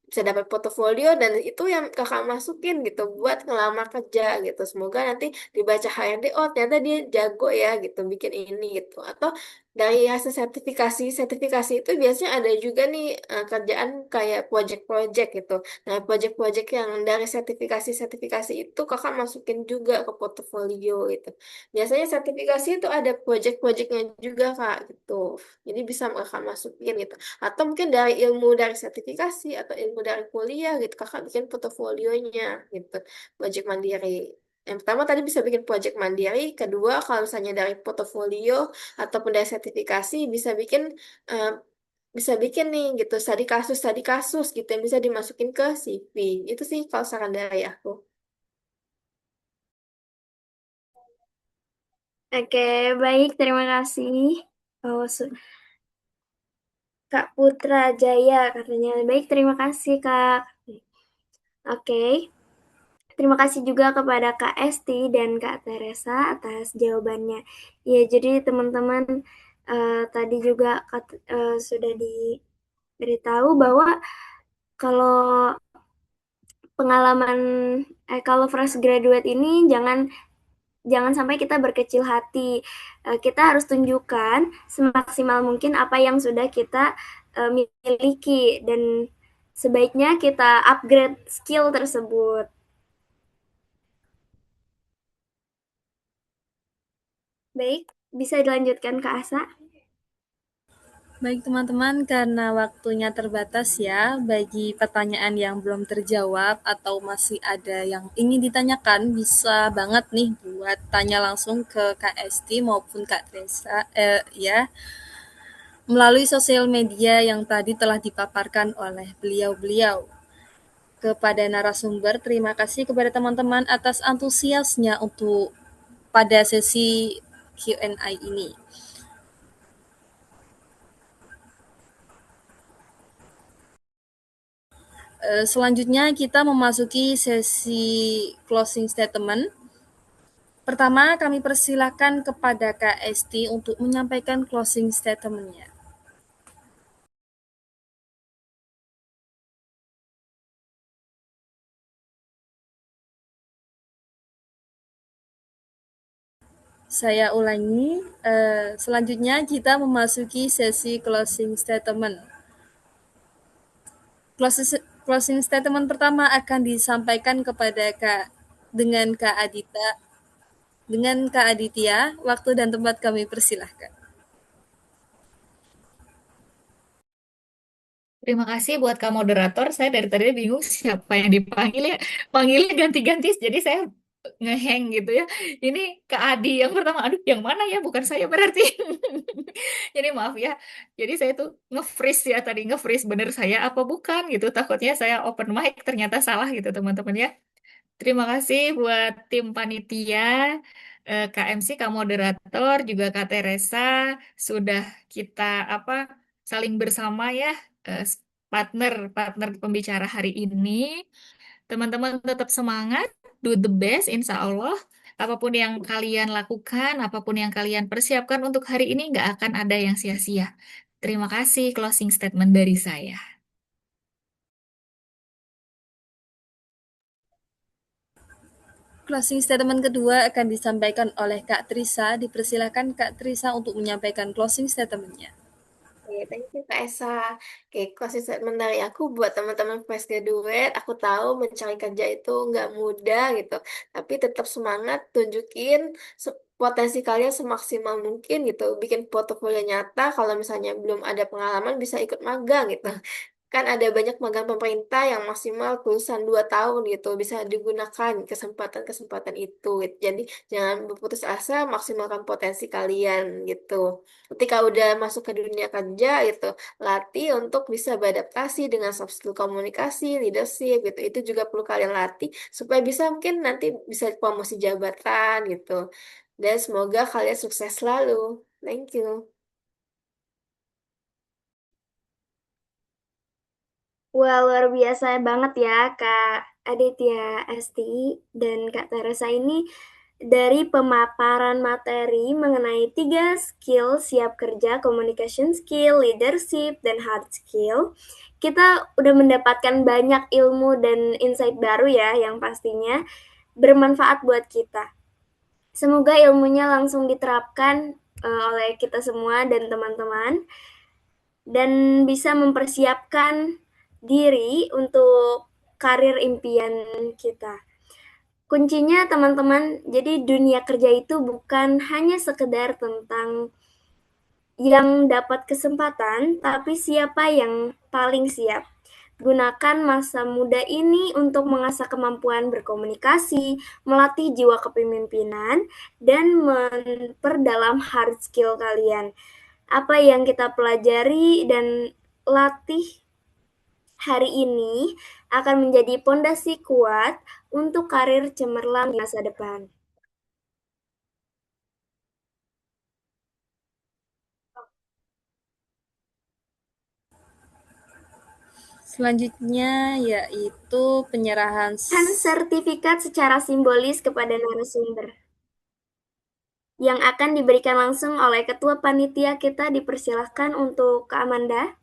bisa dapat portofolio dan itu yang kakak masukin gitu buat ngelamar kerja gitu. Semoga nanti dibaca HRD, oh ternyata dia jago ya gitu bikin ini gitu. Atau dari hasil sertifikasi, sertifikasi itu biasanya ada juga nih kerjaan kayak project-project gitu. Nah, project-project yang dari sertifikasi-sertifikasi itu kakak masukin juga ke portofolio gitu. Biasanya sertifikasi itu ada project-projectnya juga kak gitu. Jadi bisa kakak masukin gitu, atau mungkin dari ilmu dari sertifikasi atau ilmu dari kuliah gitu kakak bikin portofolionya gitu, project mandiri. Yang pertama tadi bisa bikin project mandiri, kedua kalau misalnya dari portofolio ataupun dari sertifikasi eh, bisa bikin nih gitu studi kasus gitu yang bisa dimasukin ke CV. Itu sih kalau saran dari aku. Oke, baik, terima kasih. Oh, Kak Putra Jaya katanya. Baik, terima kasih Kak. Oke, terima kasih juga kepada Kak Esti dan Kak Teresa atas jawabannya. Ya, jadi teman-teman tadi juga sudah diberitahu bahwa Kalau pengalaman kalau fresh graduate ini jangan jangan sampai kita berkecil hati. Kita harus tunjukkan semaksimal mungkin apa yang sudah kita miliki dan sebaiknya kita upgrade skill tersebut. Baik, bisa dilanjutkan ke Asa. Baik teman-teman, karena waktunya terbatas ya, bagi pertanyaan yang belum terjawab atau masih ada yang ingin ditanyakan, bisa banget nih buat tanya langsung ke Kak Esti maupun Kak Tresa, ya, melalui sosial media yang tadi telah dipaparkan oleh beliau-beliau. Kepada narasumber, terima kasih kepada teman-teman atas antusiasnya untuk pada sesi Q&A ini. Selanjutnya kita memasuki sesi closing statement. Pertama, kami persilakan kepada Kak Esti untuk menyampaikan closing statement-nya. Saya ulangi, selanjutnya kita memasuki sesi closing statement. Closing statement pertama akan disampaikan kepada Kak Adita, dengan Kak Aditya. Waktu dan tempat kami persilahkan. Terima kasih buat Kak moderator. Saya dari tadi bingung siapa yang dipanggil ya. Panggilnya ganti-ganti, jadi saya ngeheng gitu ya. Ini Kak Adi yang pertama. Aduh, yang mana ya? Bukan saya berarti. Jadi maaf ya. Jadi saya tuh nge-freeze ya tadi. Nge-freeze bener saya apa bukan gitu. Takutnya saya open mic ternyata salah gitu teman-teman ya. Terima kasih buat tim panitia, KMC, Kak Moderator, juga Kak Teresa, sudah kita apa saling bersama ya, eh, partner partner pembicara hari ini. Teman-teman tetap semangat, do the best, insya Allah. Apapun yang kalian lakukan, apapun yang kalian persiapkan untuk hari ini, nggak akan ada yang sia-sia. Terima kasih, closing statement dari saya. Closing statement kedua akan disampaikan oleh Kak Trisa. Dipersilakan Kak Trisa untuk menyampaikan closing statement-nya. Oke, thank you Kak Esa. Oke, closing statement dari aku buat teman-teman fresh graduate, aku tahu mencari kerja itu nggak mudah gitu, tapi tetap semangat, tunjukin potensi kalian semaksimal mungkin gitu, bikin portofolio nyata, kalau misalnya belum ada pengalaman bisa ikut magang gitu. Kan ada banyak magang pemerintah yang maksimal lulusan 2 tahun gitu, bisa digunakan kesempatan-kesempatan itu gitu. Jadi jangan berputus asa, maksimalkan potensi kalian gitu. Ketika udah masuk ke dunia kerja gitu, latih untuk bisa beradaptasi dengan soft skill komunikasi, leadership gitu. Itu juga perlu kalian latih supaya bisa mungkin nanti bisa promosi jabatan gitu. Dan semoga kalian sukses selalu. Thank you. Wah, luar biasa banget ya Kak Aditya Esti dan Kak Teresa ini dari pemaparan materi mengenai 3 skill siap kerja, communication skill, leadership, dan hard skill. Kita udah mendapatkan banyak ilmu dan insight baru ya yang pastinya bermanfaat buat kita. Semoga ilmunya langsung diterapkan oleh kita semua dan teman-teman dan bisa mempersiapkan diri untuk karir impian kita. Kuncinya teman-teman, jadi dunia kerja itu bukan hanya sekedar tentang yang dapat kesempatan, tapi siapa yang paling siap. Gunakan masa muda ini untuk mengasah kemampuan berkomunikasi, melatih jiwa kepemimpinan, dan memperdalam hard skill kalian. Apa yang kita pelajari dan latih hari ini akan menjadi pondasi kuat untuk karir cemerlang di masa depan. Selanjutnya yaitu penyerahan sertifikat secara simbolis kepada narasumber yang akan diberikan langsung oleh Ketua Panitia kita. Dipersilahkan untuk Kak Amanda.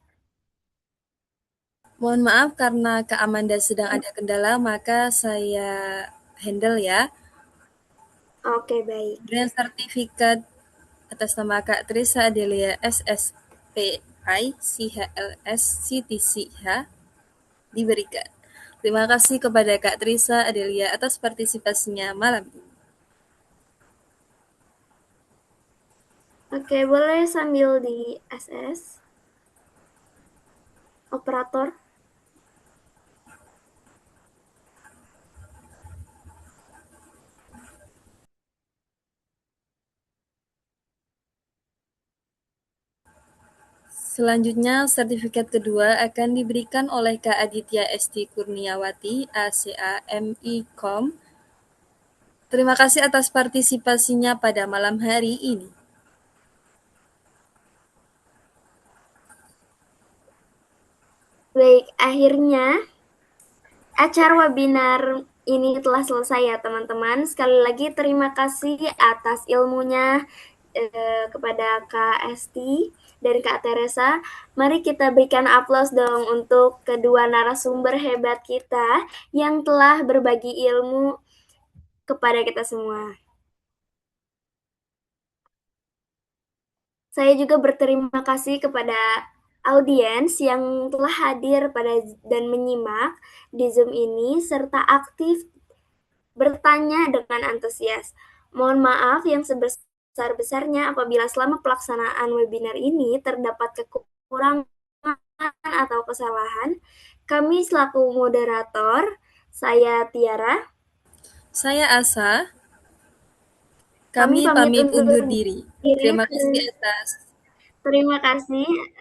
Mohon maaf karena Kak Amanda sedang ada kendala, maka saya handle ya. Oke, baik. Grant sertifikat atas nama Kak Trisa Adelia SSPI CHLS CTCH diberikan. Terima kasih kepada Kak Trisa Adelia atas partisipasinya malam ini. Oke, boleh sambil di SS. Operator. Selanjutnya, sertifikat kedua akan diberikan oleh Kak Aditya Esti Kurniawati, ACA MIKOM. Terima kasih atas partisipasinya pada malam hari ini. Baik, akhirnya acara webinar ini telah selesai ya teman-teman. Sekali lagi terima kasih atas ilmunya kepada Kak Esti dan Kak Teresa. Mari kita berikan aplaus dong untuk kedua narasumber hebat kita yang telah berbagi ilmu kepada kita semua. Saya juga berterima kasih kepada audiens yang telah hadir dan menyimak di Zoom ini serta aktif bertanya dengan antusias. Mohon maaf yang sebesar-besarnya apabila selama pelaksanaan webinar ini terdapat kekurangan atau kesalahan. Kami selaku moderator, saya Tiara. Saya Asa. Kami pamit undur diri. Terima kasih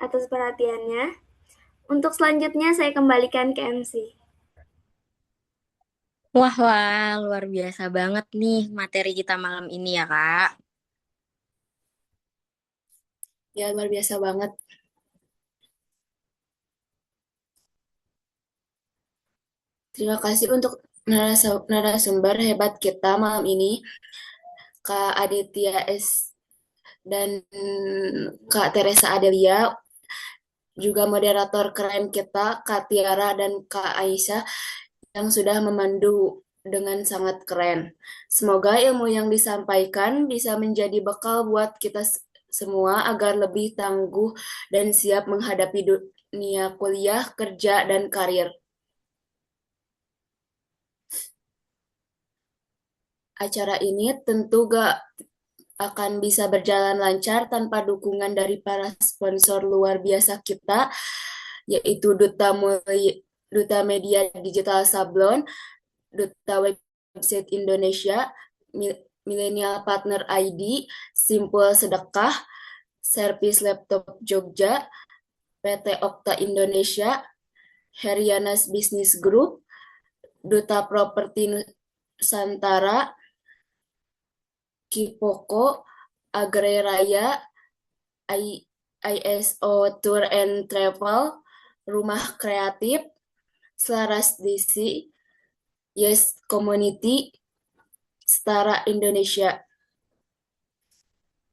atas perhatiannya. Untuk selanjutnya saya kembalikan ke MC. Wah, luar biasa banget nih materi kita malam ini ya, Kak. Ya, luar biasa banget. Terima kasih untuk narasumber hebat kita malam ini, Kak Aditya S. dan Kak Teresa Adelia, juga moderator keren kita, Kak Tiara dan Kak Aisyah, yang sudah memandu dengan sangat keren. Semoga ilmu yang disampaikan bisa menjadi bekal buat kita semua agar lebih tangguh dan siap menghadapi dunia kuliah, kerja, dan karir. Acara ini tentu gak akan bisa berjalan lancar tanpa dukungan dari para sponsor luar biasa kita, yaitu Duta Media Digital Sablon, Duta Website Indonesia, Millennial Partner ID, Simpul Sedekah, Servis Laptop Jogja, PT Okta Indonesia, Herianas Business Group, Duta Properti Nusantara, Kipoko, Agreraya, ISO Tour and Travel, Rumah Kreatif, Selaras DC, Yes Community, Setara Indonesia.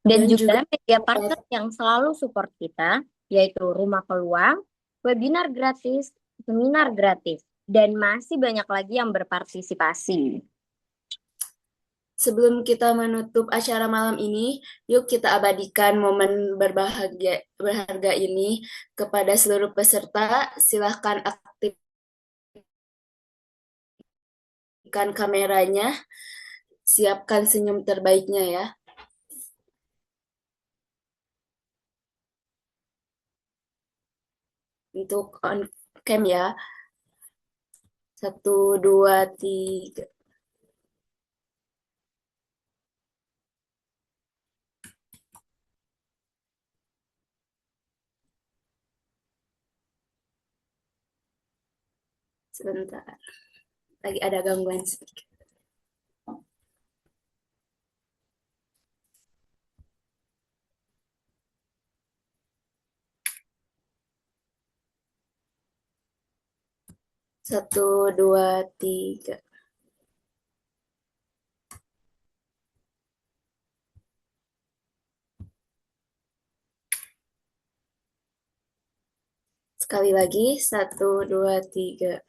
Dan juga media partner yang selalu support kita, yaitu Rumah Peluang, webinar gratis, seminar gratis, dan masih banyak lagi yang berpartisipasi. Sebelum kita menutup acara malam ini, yuk kita abadikan momen berharga ini kepada seluruh peserta. Silahkan aktifkan kameranya, siapkan senyum terbaiknya ya. Untuk on cam ya. 1, 2, 3. Sebentar. Lagi ada gangguan sedikit. Satu, dua, tiga. Sekali lagi, 1, 2, 3.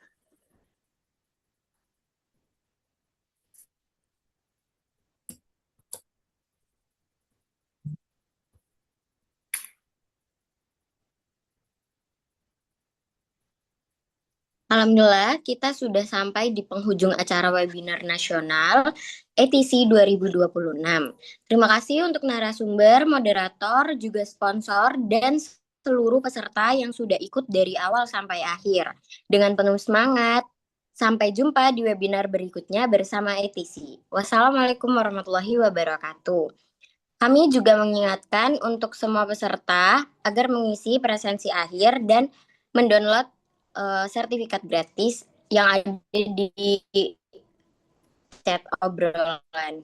Alhamdulillah, kita sudah sampai di penghujung acara webinar nasional ETC 2026. Terima kasih untuk narasumber, moderator, juga sponsor, dan seluruh peserta yang sudah ikut dari awal sampai akhir. Dengan penuh semangat, sampai jumpa di webinar berikutnya bersama ETC. Wassalamualaikum warahmatullahi wabarakatuh. Kami juga mengingatkan untuk semua peserta agar mengisi presensi akhir dan mendownload sertifikat gratis yang ada di chat obrolan.